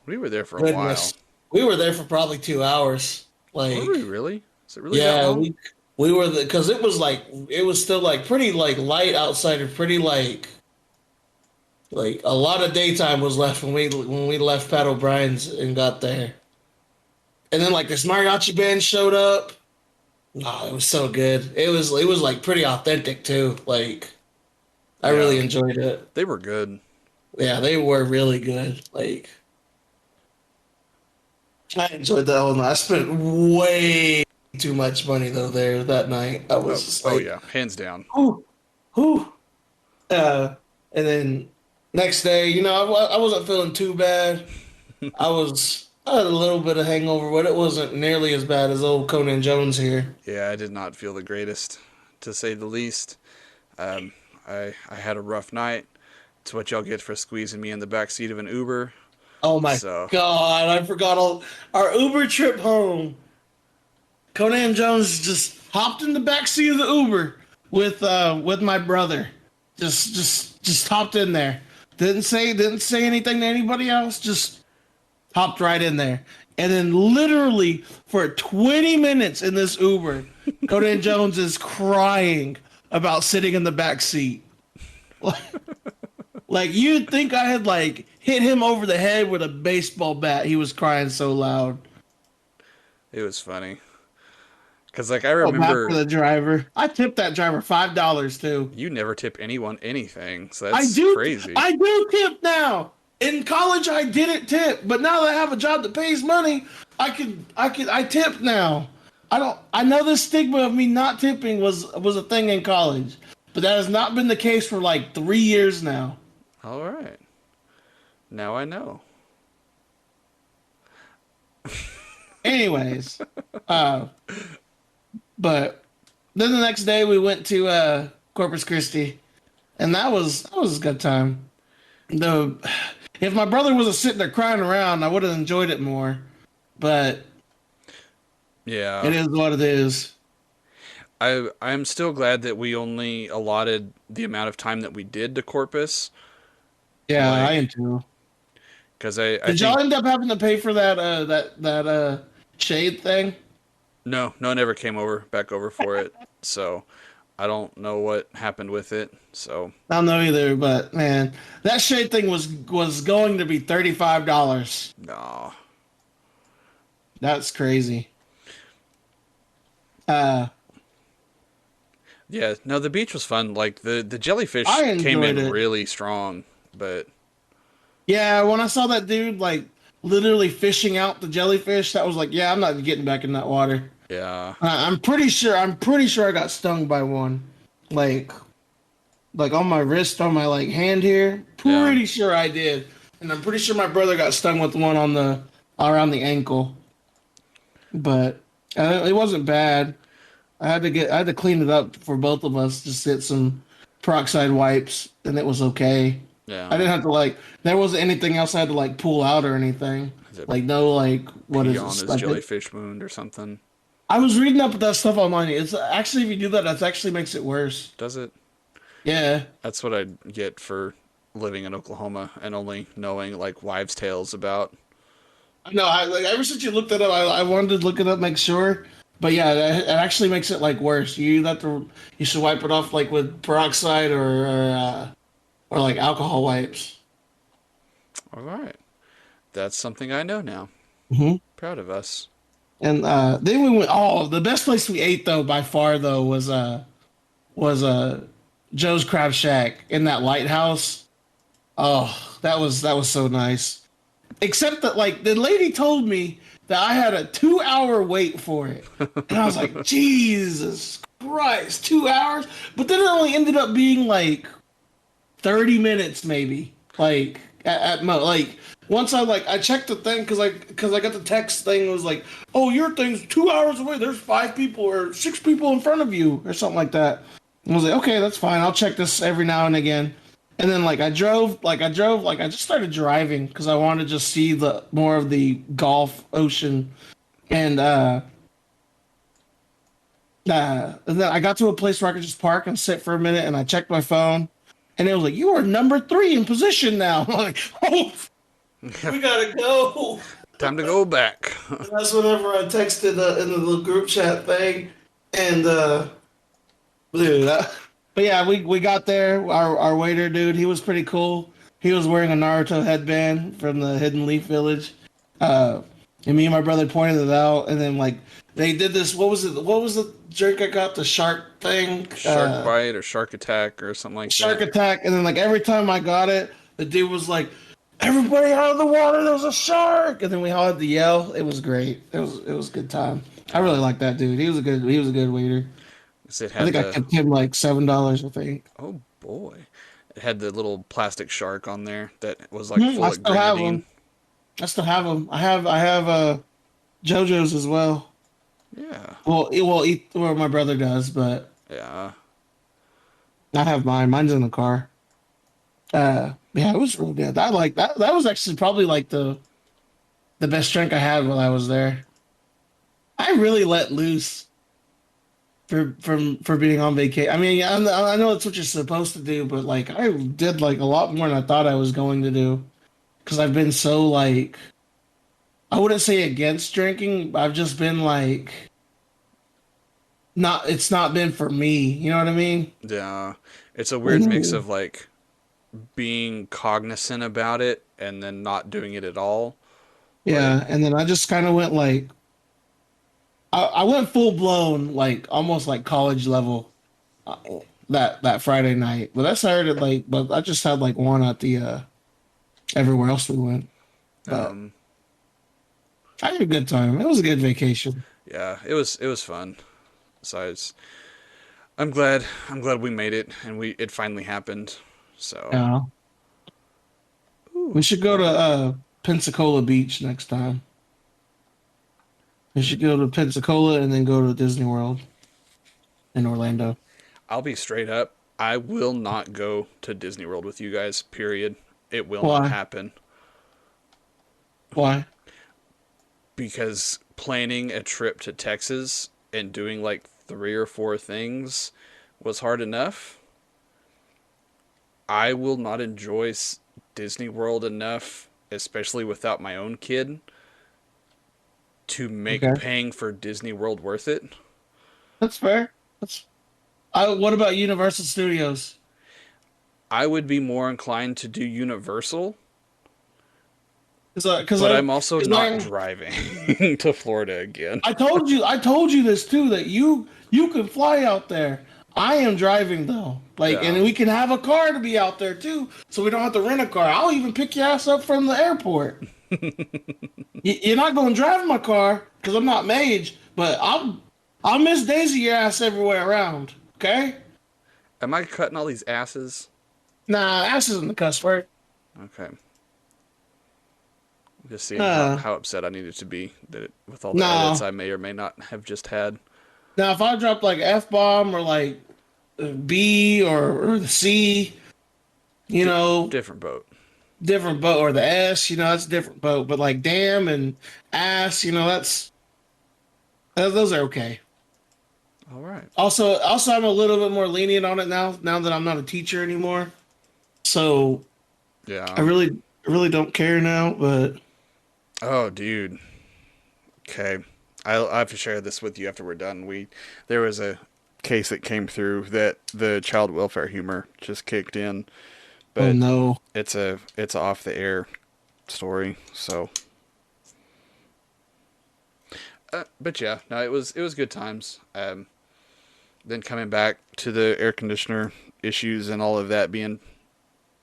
We were there for a while. goodness, we were there for probably 2 hours. Were we Like, really? Is it really that yeah, long? we were because it was still like pretty like light outside and pretty like a lot of daytime was left when we left Pat O'Brien's and got there. And then like this mariachi band showed up. Oh, it was so good. It was like pretty authentic too. Like I really Yeah, enjoyed it. they were good. Yeah, they were really good. Like I enjoyed that whole night. I spent way too much money though there that night. I Oh, was just oh like, yeah, hands down. whoo, whoo. And then next day, I wasn't feeling too bad. I had a little bit of hangover, but it wasn't nearly as bad as old Conan Jones here. Yeah, I did not feel the greatest, to say the least. Um, I had a rough night. It's what y'all get for squeezing me in the back seat of an Uber. Oh my So God, I forgot all our Uber trip home. Conan Jones just hopped in the back seat of the Uber with my brother. Just hopped in there. Didn't say anything to anybody else. Just hopped right in there. And then literally for 20 minutes in this Uber, Conan Jones is crying about sitting in the back seat. Like you'd think I had like hit him over the head with a baseball bat. He was crying so loud. it was funny. Cause like I Oh, bad for remember the driver. I tipped that driver $5 too. you never tip anyone anything, so I that's do crazy. I do tip now. In college I didn't tip, but now that I have a job that pays money, I tip now. I know the stigma of me not tipping was a thing in college, but that has not been the case for like 3 years now. All right, now I know. Anyways, uh but then the next day we went to Corpus Christi, and that was a good time. The If my brother wasn't sitting there crying around, I would have enjoyed it more. But it Yeah, is what it is. I'm still glad that we only allotted the amount of time that we did to Corpus. Yeah, I am Like, too. because I Did y'all think end up having to pay for that shade thing? no one ever came back over for it. So I don't know what happened with it. So I don't know either, but man, that shade thing was going to be $35. nah. That's crazy. Uh, Yeah, no, the beach was fun. Like the jellyfish I came enjoyed in it. really strong, but Yeah, when I saw that dude like literally fishing out the jellyfish, that was like, yeah, I'm not getting back in that water. Yeah, I'm pretty sure. I'm pretty sure I got stung by one, like like on my wrist, on my like hand here. yeah, Pretty sure I did, and I'm pretty sure my brother got stung with one on the around the ankle. But it wasn't bad. I had to clean it up for both of us. Just get some peroxide wipes, and it was okay. I yeah. didn't have to like. There wasn't anything else I had to like pull out or anything. Is it Like no like what pee is on it? his Like jellyfish wound or something? I was reading up that stuff online. It's actually if you do that, that actually makes it worse. Does it? Yeah. That's what I get for living in Oklahoma and only knowing like wives' tales about. No, I like ever since you looked it up, I wanted to look it up, make sure. But yeah, it actually makes it like worse. You should wipe it off like with peroxide or like alcohol wipes. All right, that's something I know now. Hmm. Proud of us. And then we went. Oh, the best place we ate though by far though was Joe's Crab Shack in that lighthouse. Oh, that was so nice. Except that like the lady told me that I had a 2 hour wait for it. And I was like, Jesus Christ, 2 hours? But then it only ended up being like 30 minutes maybe. Like like once I checked the thing because I got the text thing. It was like, oh, your thing's 2 hours away. There's 5 people or 6 people in front of you or something like that. And I was like, okay, that's fine. I'll check this every now and again. And then I just started driving because I wanted to just see the more of the Gulf Ocean. And and then I got to a place where I could just park and sit for a minute, and I checked my phone, and it was like, "You are number 3 in position now." I'm like, "Oh, we gotta go." Time to go back. And that's whenever I texted in the little group chat thing, and dude, but yeah, we got there. Our waiter dude, he was pretty cool. He was wearing a Naruto headband from the Hidden Leaf Village. Uh, and me and my brother pointed it out, and then like they did this. What was it? What was the drink I got? The shark thing. Shark bite or shark attack or something like Shark that. attack. And then like every time I got it, the dude was like, "Everybody out of the water! There's a shark!" And then we all had to yell. It was great. It was a good time. I really like that dude. He was a good waiter. 'Cause it I had think I the tipped him like $7. I think. oh boy, it had the little plastic shark on there that was like I full of still have grenadine. them. I still have them. I have JoJo's as well. Yeah, Well, my brother does, but yeah. I have mine. Mine's in the car. Yeah, it was real good. I like that. That was actually probably like the best drink I had while I was there. I really let loose for being on vacation. I mean, I know it's what you're supposed to do, but like I did like a lot more than I thought I was going to do because I've been so like I wouldn't say against drinking. I've just been like not. It's not been for me. You know what I mean? Yeah, it's a weird mix Mhm. of like being cognizant about it and then not doing it at all. Like, Yeah, and then I just kind of went like I went full blown like almost like college level uh, that Friday night. But I started like, but I just had like one at the everywhere else we went. But um, I had a good time. It was a good vacation. yeah, it was fun. Besides, I'm glad we made it and it finally happened. So, Yeah, we ooh, should go to well, Pensacola Beach next time. We should go to Pensacola and then go to Disney World in Orlando. I'll be straight up. I will not go to Disney World with you guys. Period. It will not Why? happen Why? because planning a trip to Texas and doing like 3 or 4 things was hard enough. I will not enjoy Disney World enough, especially without my own kid, to make Okay, paying for Disney World worth it. that's fair. That's. What about Universal Studios? I would be more inclined to do Universal, Because but I'm also because not driving to Florida again. I told you this too that you can fly out there. I am driving though. Like, Yeah. and we can have a car to be out there too, so we don't have to rent a car. I'll even pick your ass up from the airport. You're not going to drive my car because I'm not Mage, But I'll miss Daisy your ass everywhere around. Okay? Am I cutting all these asses? Nah, ass isn't the cuss word. Okay. Just seeing Uh, how upset I needed to be with all the edits no. I may or may not have just had. Now if I drop like F bomb or like B or the C, you D- know, different boat. different boat or the S, that's a different boat. But like damn and ass, those are okay. All right. Also, I'm a little bit more lenient on it now that I'm not a teacher anymore. So I Yeah. really don't care now. But Oh, dude. Okay. I have to share this with you after we're done. There was a case that came through that the child welfare humor just kicked in, oh but no, it's a off the air story. So, but yeah, no, it was good times. Then coming back to the air conditioner issues and all of that being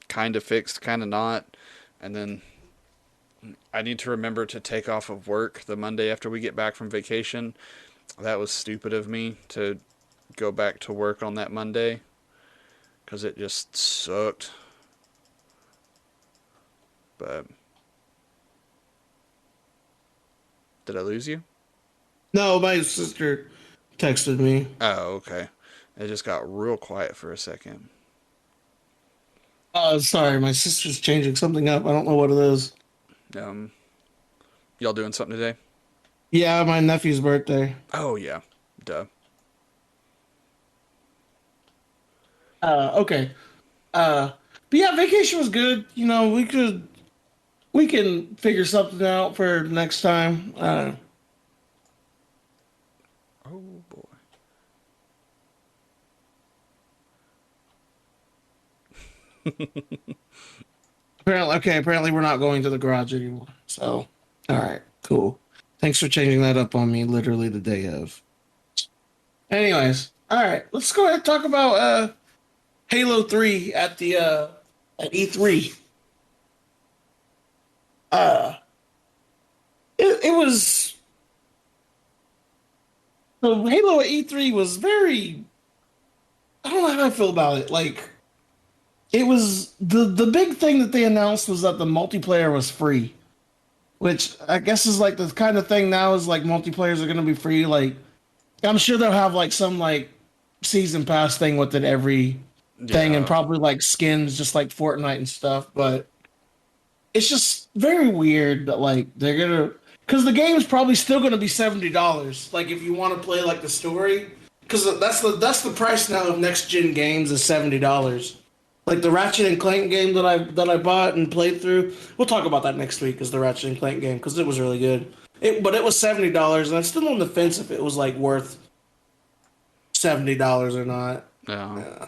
kind of fixed, kind of not, and then I need to remember to take off of work the Monday after we get back from vacation. That was stupid of me to go back to work on that Monday because it just sucked. But did I lose you? no, my sister texted me. Oh, okay. It just got real quiet for a second. Sorry, my sister's changing something up. I don't know what it is. Um, y'all doing something today? Yeah, my nephew's birthday. Oh yeah, duh. Okay. But yeah, vacation was good. We can figure something out for next time. Oh boy. Apparently we're not going to the garage anymore. So, all right, cool. Thanks for changing that up on me literally the day of. Anyways, all right, let's go ahead and talk about Halo 3 at E3. Uh it was so Halo at E3 was very I don't know how I feel about it. Like it was the big thing that they announced was that the multiplayer was free, which I guess is like the kind of thing now is like multiplayers are going to be free. Like I'm sure they'll have like some like season pass thing with it every thing and Yeah, probably like skins just like Fortnite and stuff, but it's just very weird that like they're gonna because the game's probably still gonna be $70. Like if you want to play like the story, because that's the price now of next gen games is $70. Like the Ratchet and Clank game that I bought and played through. We'll talk about that next week. Is the Ratchet and Clank game because it was really good. But it was $70, and I'm still on the fence if it was like worth $70 or not. yeah. Yeah.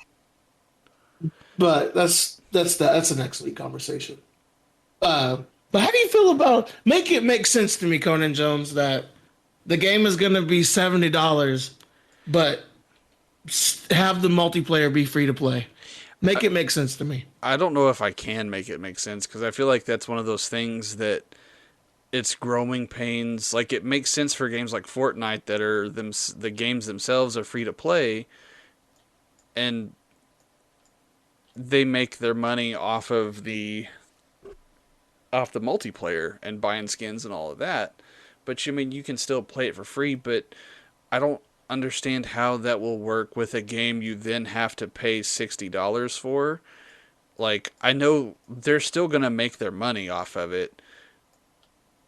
But that's the next week conversation. Uh, but how do you feel about make it make sense to me, Conan Jones, that the game is going to be $70, but have the multiplayer be free to play? Make it make sense to me. I don't know if I can make it make sense because I feel like that's one of those things that it's growing pains. Like it makes sense for games like Fortnite that are the games themselves are free to play, and they make their money off the multiplayer and buying skins and all of that. But you mean you can still play it for free, but I don't understand how that will work with a game you then have to pay $60 for. Like I know they're still going to make their money off of it,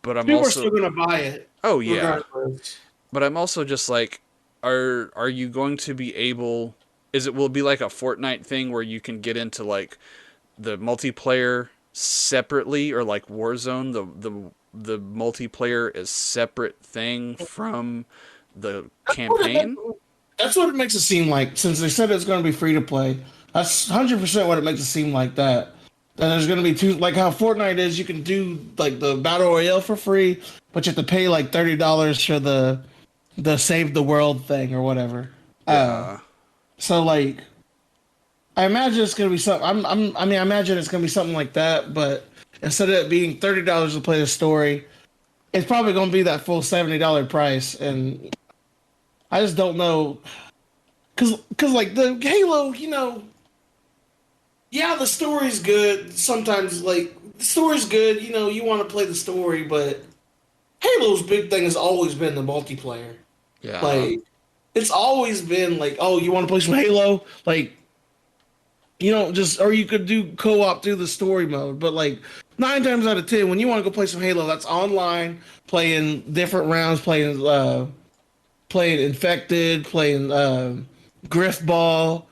but I'm People are still also going to buy it oh yeah, regardless. but I'm also just like are you going to be able will it be like a Fortnite thing where you can get into like the multiplayer separately or like Warzone the multiplayer is separate thing from the That's what it, campaign? that's what it makes it seem like. Since they said it's going to be free to play, that's 100% what it makes it seem like. That there's going to be two, like how Fortnite is. You can do like the battle royale for free, but you have to pay like $30 for the save the world thing or whatever. Uh, Yeah. so like I imagine it's gonna be something. I mean, I imagine it's gonna be something like that. But instead of it being $30 to play the story, it's probably gonna be that full $70 price. And I just don't know, cause like the Halo, yeah, the story's good. Sometimes like the story's good, you want to play the story, but Halo's big thing has always been the multiplayer. Yeah, Like it's always been like, oh, you want to play some Halo? Like, just or you could do co-op through the story mode, but like 9 times out of 10, when you want to go play some Halo, that's online, playing different rounds, playing infected, playing griff ball,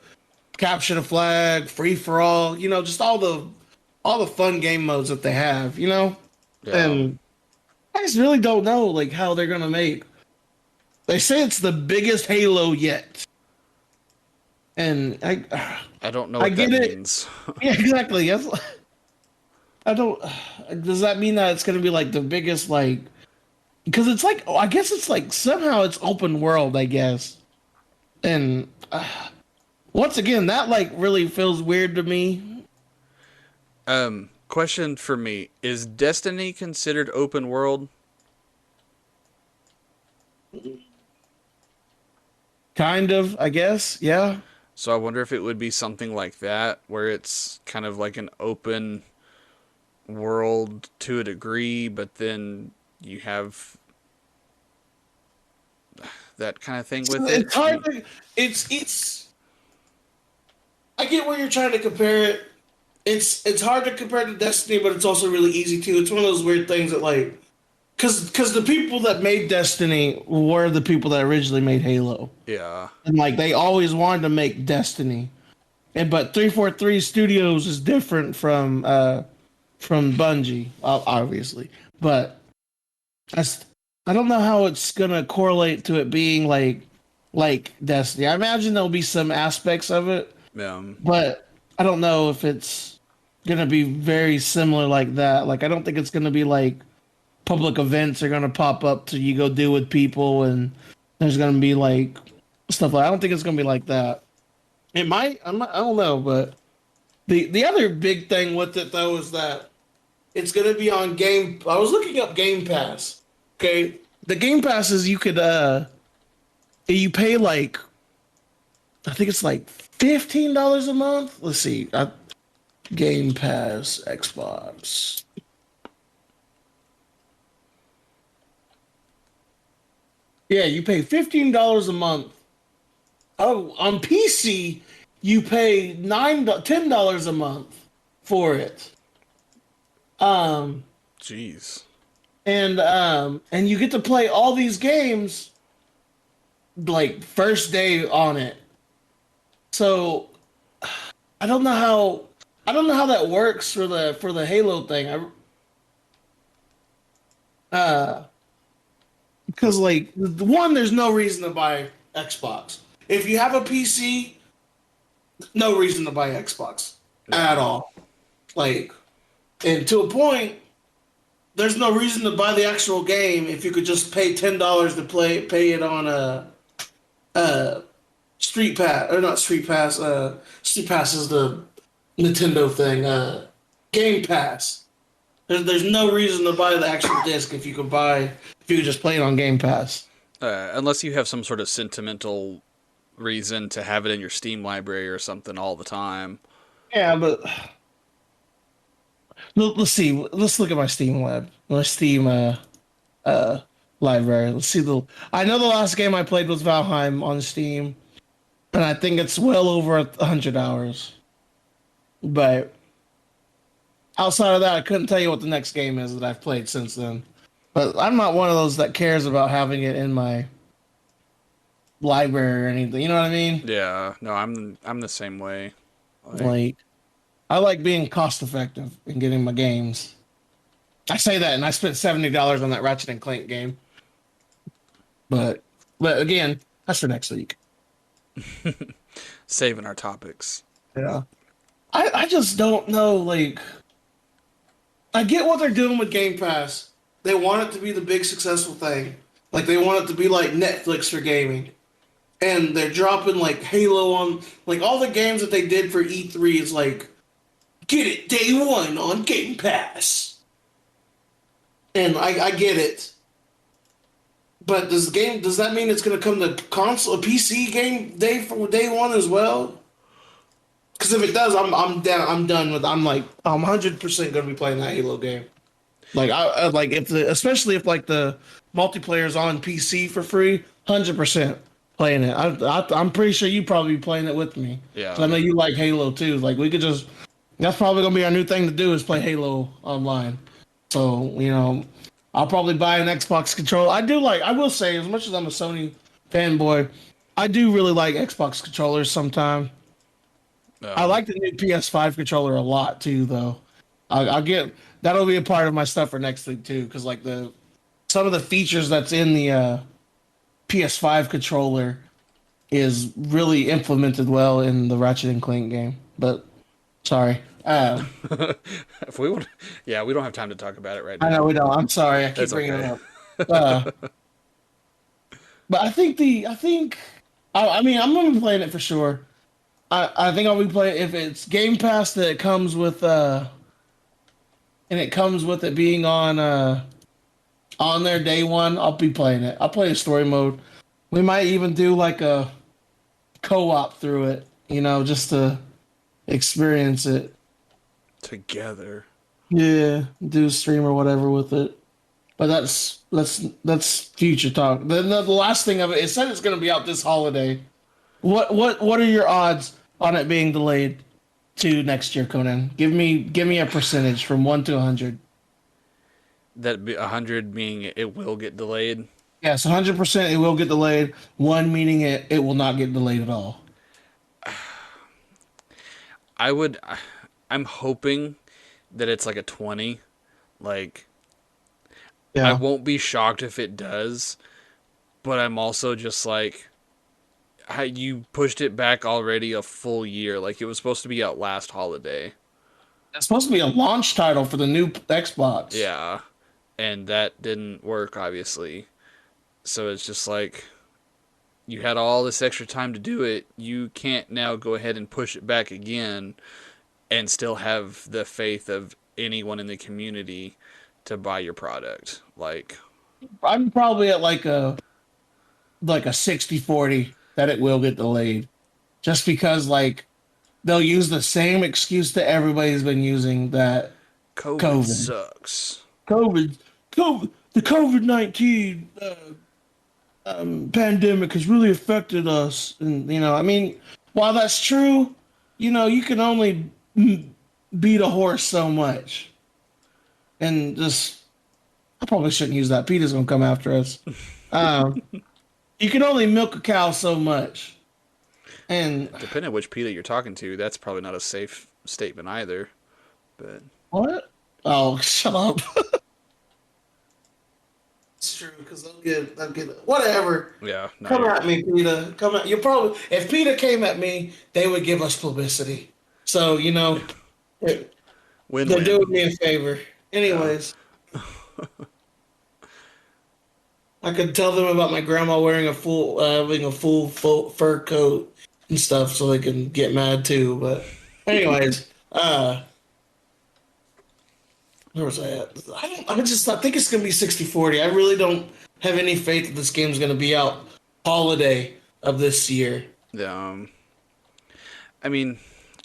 capture the flag, free for all, just all the fun game modes that they have, yeah. and I just really don't know like how they're gonna make. They say it's the biggest Halo yet, and I I don't know I what that get it. means. Yeah, exactly. I don't. Does that mean that it's gonna be like the biggest like? Because it's like I guess it's like somehow it's open world, I guess, and once again that like really feels weird to me. Question for me: is Destiny considered open world? Kind of, I guess. Yeah. So I wonder if it would be something like that, where it's kind of like an open world to a degree, but then you have that kind of thing with it. It's hard to. It's. I get where you're trying to compare it. It's hard to compare to Destiny, but it's also really easy too. It's one of those weird things that like, because the people that made Destiny were the people that originally made Halo, Yeah, and like they always wanted to make Destiny, and but 343 Studios is different from Bungie, obviously, but I s- I don't know how it's gonna correlate to it being like Destiny. I imagine there'll be some aspects of it, um, but I don't know if it's gonna be very similar like that. Like I don't think it's gonna be like public events are gonna pop up to you go do with people, and there's gonna be like stuff like I don't think it's gonna be like that. It might. I don't know, but the other big thing with it though is that it's gonna be on Game. I was looking up Game Pass. Okay, the Game Passes you pay like I think it's like $15 a month. Let's see, Game Pass Xbox. Yeah, you pay $15 a month. Oh, on PC you pay $10 a month for it. Um, jeez, and you get to play all these games like first day on it. So I don't know how that works for the Halo thing. Because like the one, there's no reason to buy Xbox. If you have a PC, no reason to buy Xbox at yeah, all. Like, and to a point, there's no reason to buy the actual game if you could just pay $10 to pay it on a Street Pass or not Street Pass. Street Pass is the Nintendo thing. Game Pass. There's no reason to buy the actual disc if you could just play it on Game Pass. unless you have some sort of sentimental reason to have it in your Steam library or something all the time. Yeah, but let's see. Let's look at my Steam uh library. Let's see the. I know the last game I played was Valheim on Steam, and I think it's well over 100 hours. But outside of that, I couldn't tell you what the next game is that I've played since then. But I'm not one of those that cares about having it in my library or anything. You know what I mean? Yeah, no, I'm the same way. Like, Like I like being cost effective in getting my games. I say that, and I spent $70 on that Ratchet and Clank game. But but again, that's for next week. saving our topics. Yeah. I just don't know. Like I get what they're doing with Game Pass. They want it to be the big successful thing. Like they want it to be like Netflix for gaming. And they're dropping like Halo on like all the games that they did for E3 is like get it day one on Game Pass. And I get it. But does that mean it's going to come to console a PC game day for day one as well? Because if it does, I'm down. I'm done with. I'm 100% going to be playing that Halo game. Like I like if especially if like the multiplayer's on PC for free, 100% playing it. I'm pretty sure you probably be playing it with me. So I Yeah. know you like Halo too. Like we could just that's probably gonna be our new thing to do is play Halo online. So I'll probably buy an Xbox controller. I will say as much as I'm a Sony fanboy, I do really like Xbox controllers sometimes. I Um, like the new PS5 controller a lot too, though. I'll get that'll be a part of my stuff for next week too, because like the some of the features that's in the PS5 controller is really implemented well in the Ratchet and Clank game. But sorry, if we want, yeah, we don't have time to talk about it right I know now. we don't. I'm sorry, I keep That's bringing it okay. up. Uh, but I mean I'm gonna be playing it for sure. I think I'll be playing if it's Game Pass that it comes with and it comes with it being on their day one, I'll be playing it. I'll play the story mode. We might even do like a co-op through it, just to experience it. Together. Yeah, do a stream or whatever with it. But that's future talk. The last thing of it, it said it's going to be out this holiday. What are your odds on it being delayed to next year, Conan? Give me a percentage from 1 to 100. That be 100 meaning it will get delayed. Yes, 100% it will get delayed. One meaning it will not get delayed at all. I would. I'm hoping that it's like a 20. Like, I Yeah. won't be shocked if it does, but I'm also just like, how you pushed it back already a full year. Like, it was supposed to be out last holiday. It's supposed to be a launch title for the new Xbox. Yeah. And that didn't work, obviously. So it's just like, you had all this extra time to do it. You can't now go ahead and push it back again and still have the faith of anyone in the community to buy your product. Like, I'm probably at like a 60-40 that it will get delayed. Just because like they'll use the same excuse that everybody's been using that COVID COVID. sucks. COVID the COVID-19 pandemic has really affected us. And I mean, while that's true, you can only beat a horse so much. And just I probably shouldn't use that. Peter's gonna come after us. Um, you can only milk a cow so much. And Depending on which PETA you're talking to, that's probably not a safe statement either. But what? Oh, shut up. It's true because they'll get whatever. yeah, no, Come you're at me, Peter. Come at you. Probably if Peter came at me, they would give us publicity. So they're win-win. doing me a favor. Yeah, Anyways, I could tell them about my grandma wearing having a full fur coat and stuff, so they can get mad too. But anyways, where was I at? I think it's gonna be 60-40. I really don't have any faith that this game's gonna be out holiday of this year. yeah. I mean,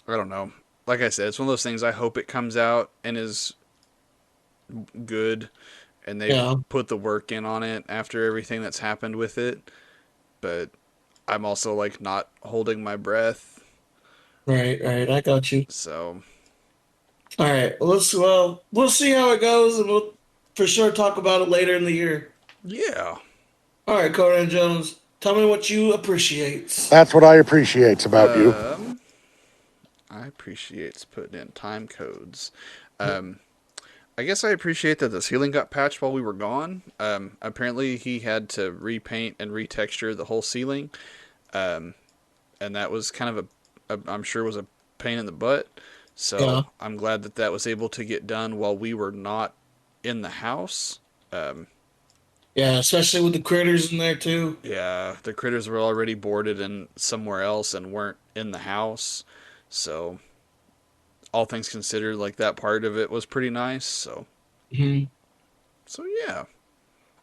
I don't know. Like I said, it's one of those things. I hope it comes out and is good, and they've Yeah, put the work in on it after everything that's happened with it. But I'm also like not holding my breath. right. I got you. So All right, we'll see how it goes, and we'll for sure talk about it later in the year. yeah, All right, Conan Jones, tell me what you appreciate. That's what I appreciate about you. I appreciate putting in time codes. Um, I guess I appreciate that the ceiling got patched while we were gone. Apparently, he had to repaint and retexture the whole ceiling, um, and that was kind of I'm sure was a pain in the butt. Yeah, So I'm glad that that was able to get done while we were not in the house. Um, yeah, especially with the critters in there too. yeah, the critters were already boarded and somewhere else and weren't in the house. So all things considered, like that part of it was pretty nice. So Hmm. so yeah,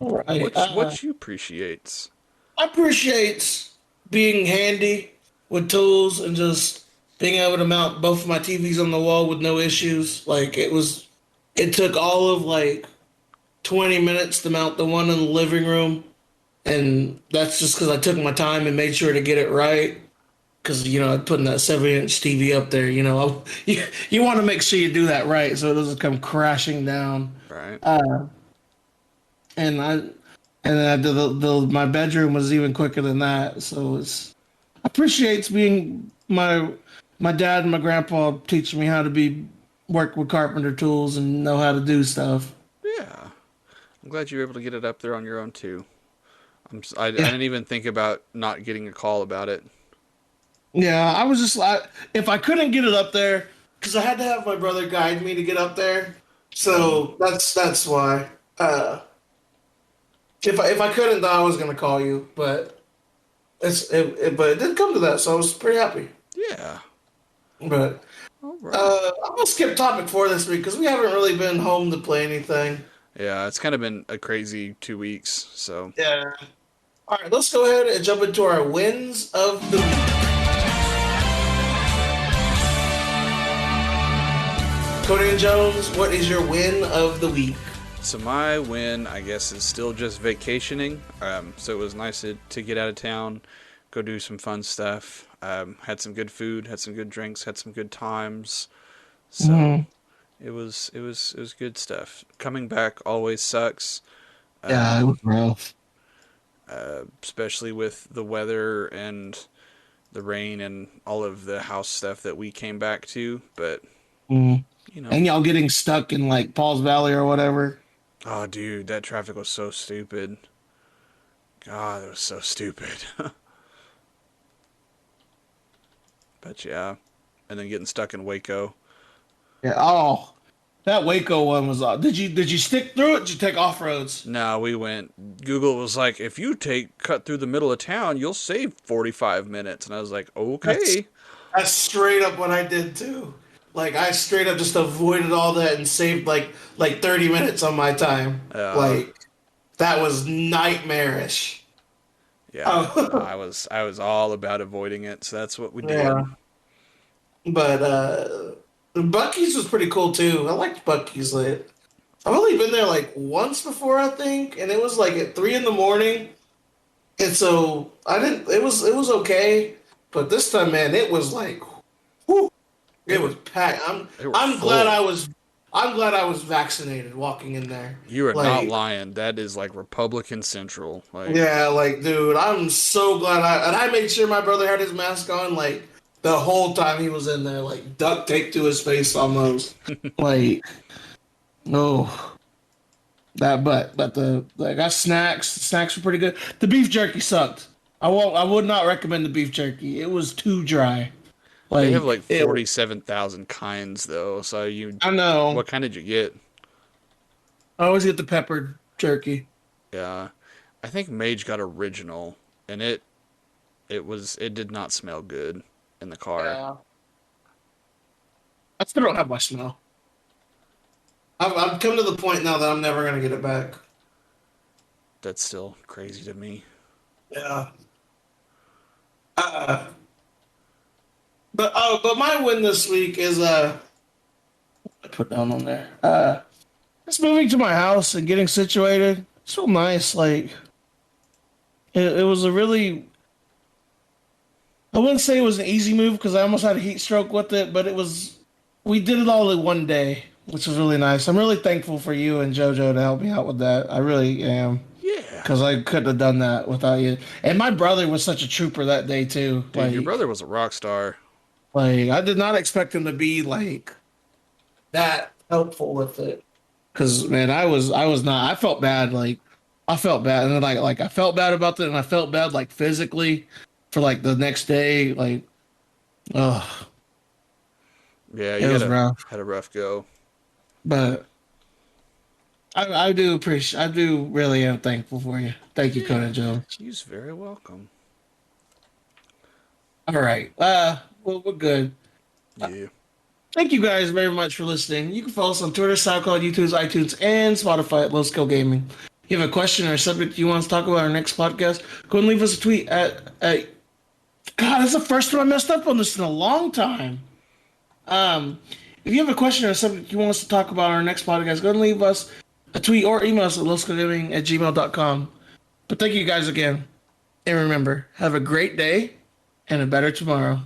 All right. What you appreciates? I appreciate being handy with tools and just being able to mount both of my TVs on the wall with no issues. It took all of like 20 minutes to mount the one in the living room. And that's just because I took my time and made sure to get it right. Because, putting that 7-inch TV up there, you want to make sure you do that right so it doesn't come crashing down. Right. Uh, and I, and then my bedroom was even quicker than that. So appreciates being my dad and my grandpa teaching me how to work with carpenter tools and know how to do stuff. Yeah. I'm glad you were able to get it up there on your own too. I Yeah, didn't even think about not getting a call about it. yeah. I was just like, if I couldn't get it up there, because I had to have my brother guide me to get up there. So that's why. If I couldn't, then I was gonna call you, but but it didn't come to that, so I was pretty happy. Yeah. But All right. I'm gonna skip topic 4 this week because we haven't really been home to play anything. Yeah, it's kind of been a crazy 2 weeks. So Yeah. All right, let's go ahead and jump into our wins of the week. Cody and Jones, what is your win of the week? So my win, I guess, is still just vacationing. So it was nice to get out of town, go do some fun stuff. Had some good food, had some good drinks, had some good times. So Mhm. it was good stuff. Coming back always sucks, Yeah, it was rough. especially with the weather and the rain and all of the house stuff that we came back to. But Mhm. you know, And y'all getting stuck in like Paul's Valley or whatever. oh dude, that traffic was so stupid. God, it was so stupid. But yeah, and then getting stuck in Waco. Yeah. Oh, that Waco one was. Did you stick through it? Did you take off roads? No, we went. Google was like, if you cut through the middle of town, you'll save 45 minutes. And I was like, That's okay. that's straight up what I did too. Like I straight up just avoided all that and saved like 30 minutes on my time. Uh, Like that was nightmarish. yeah, no, Oh, I was all about avoiding it. So that's what we yeah. did. But Bucky's was pretty cool too. I liked Bucky's. Like, I've only been there like once before, I think, and it was like at 3 in the morning. And so I didn't. It was okay, but this time, man, it was like, whew, It it was, was packed. they were I'm glad full. I'm glad I was vaccinated walking in there. You are not Like, lying. That is like Republican Central. Like, yeah, like, dude, I'm so glad I made sure my brother had his mask on like the whole time he was in there, like duct tape to his face almost. Like, no, but I got snacks. The snacks were pretty good. The beef jerky sucked. I would not recommend the beef jerky. It was too dry. they have Like like it. 47,000 kinds though. So I know. what kind did you get? I always get the peppered jerky. Yeah, I think Mage got original, and it did not smell good in the car. Yeah. I still don't have my smell. I've come to the point now that I'm never gonna get it back. That's still crazy to me. Yeah. Uh, but my win this week is I put down on there. Just moving to my house and getting situated. It's so nice. Like it was a really. I wouldn't say it was an easy move because I almost had a heat stroke with it, but it was. We did it all in one day, which was really nice. I'm really thankful for you and JoJo to help me out with that. I really am. Yeah, Because I couldn't have done that without you. And my brother was such a trooper that day too. dude, your brother was a rock star. I did not expect him to be like that helpful with it. Because man, I was not. I felt bad. Like I felt bad, and then I felt bad about that, and I felt bad like physically for like the next day. Like, oh, Yeah, it you was rough. had a rough go. But I do appreciate. I do really am thankful for you. Thank you, Yeah, Conan Jones. he's very welcome. All right. Well, we're good. Yeah. Thank you guys very much for listening. You can follow us on Twitter, SoundCloud, YouTube, iTunes, and Spotify at Low Scale Gaming. you have a question or a subject you want us to talk about our next podcast, go and leave us a tweet at God, that's the first time I messed up on this in a long time. If you have a question or a subject you want us to talk about on our next podcast, go and leave us a tweet or email us at lowscalegaming@gmail.com. But thank you guys again. And remember, have a great day and a better tomorrow.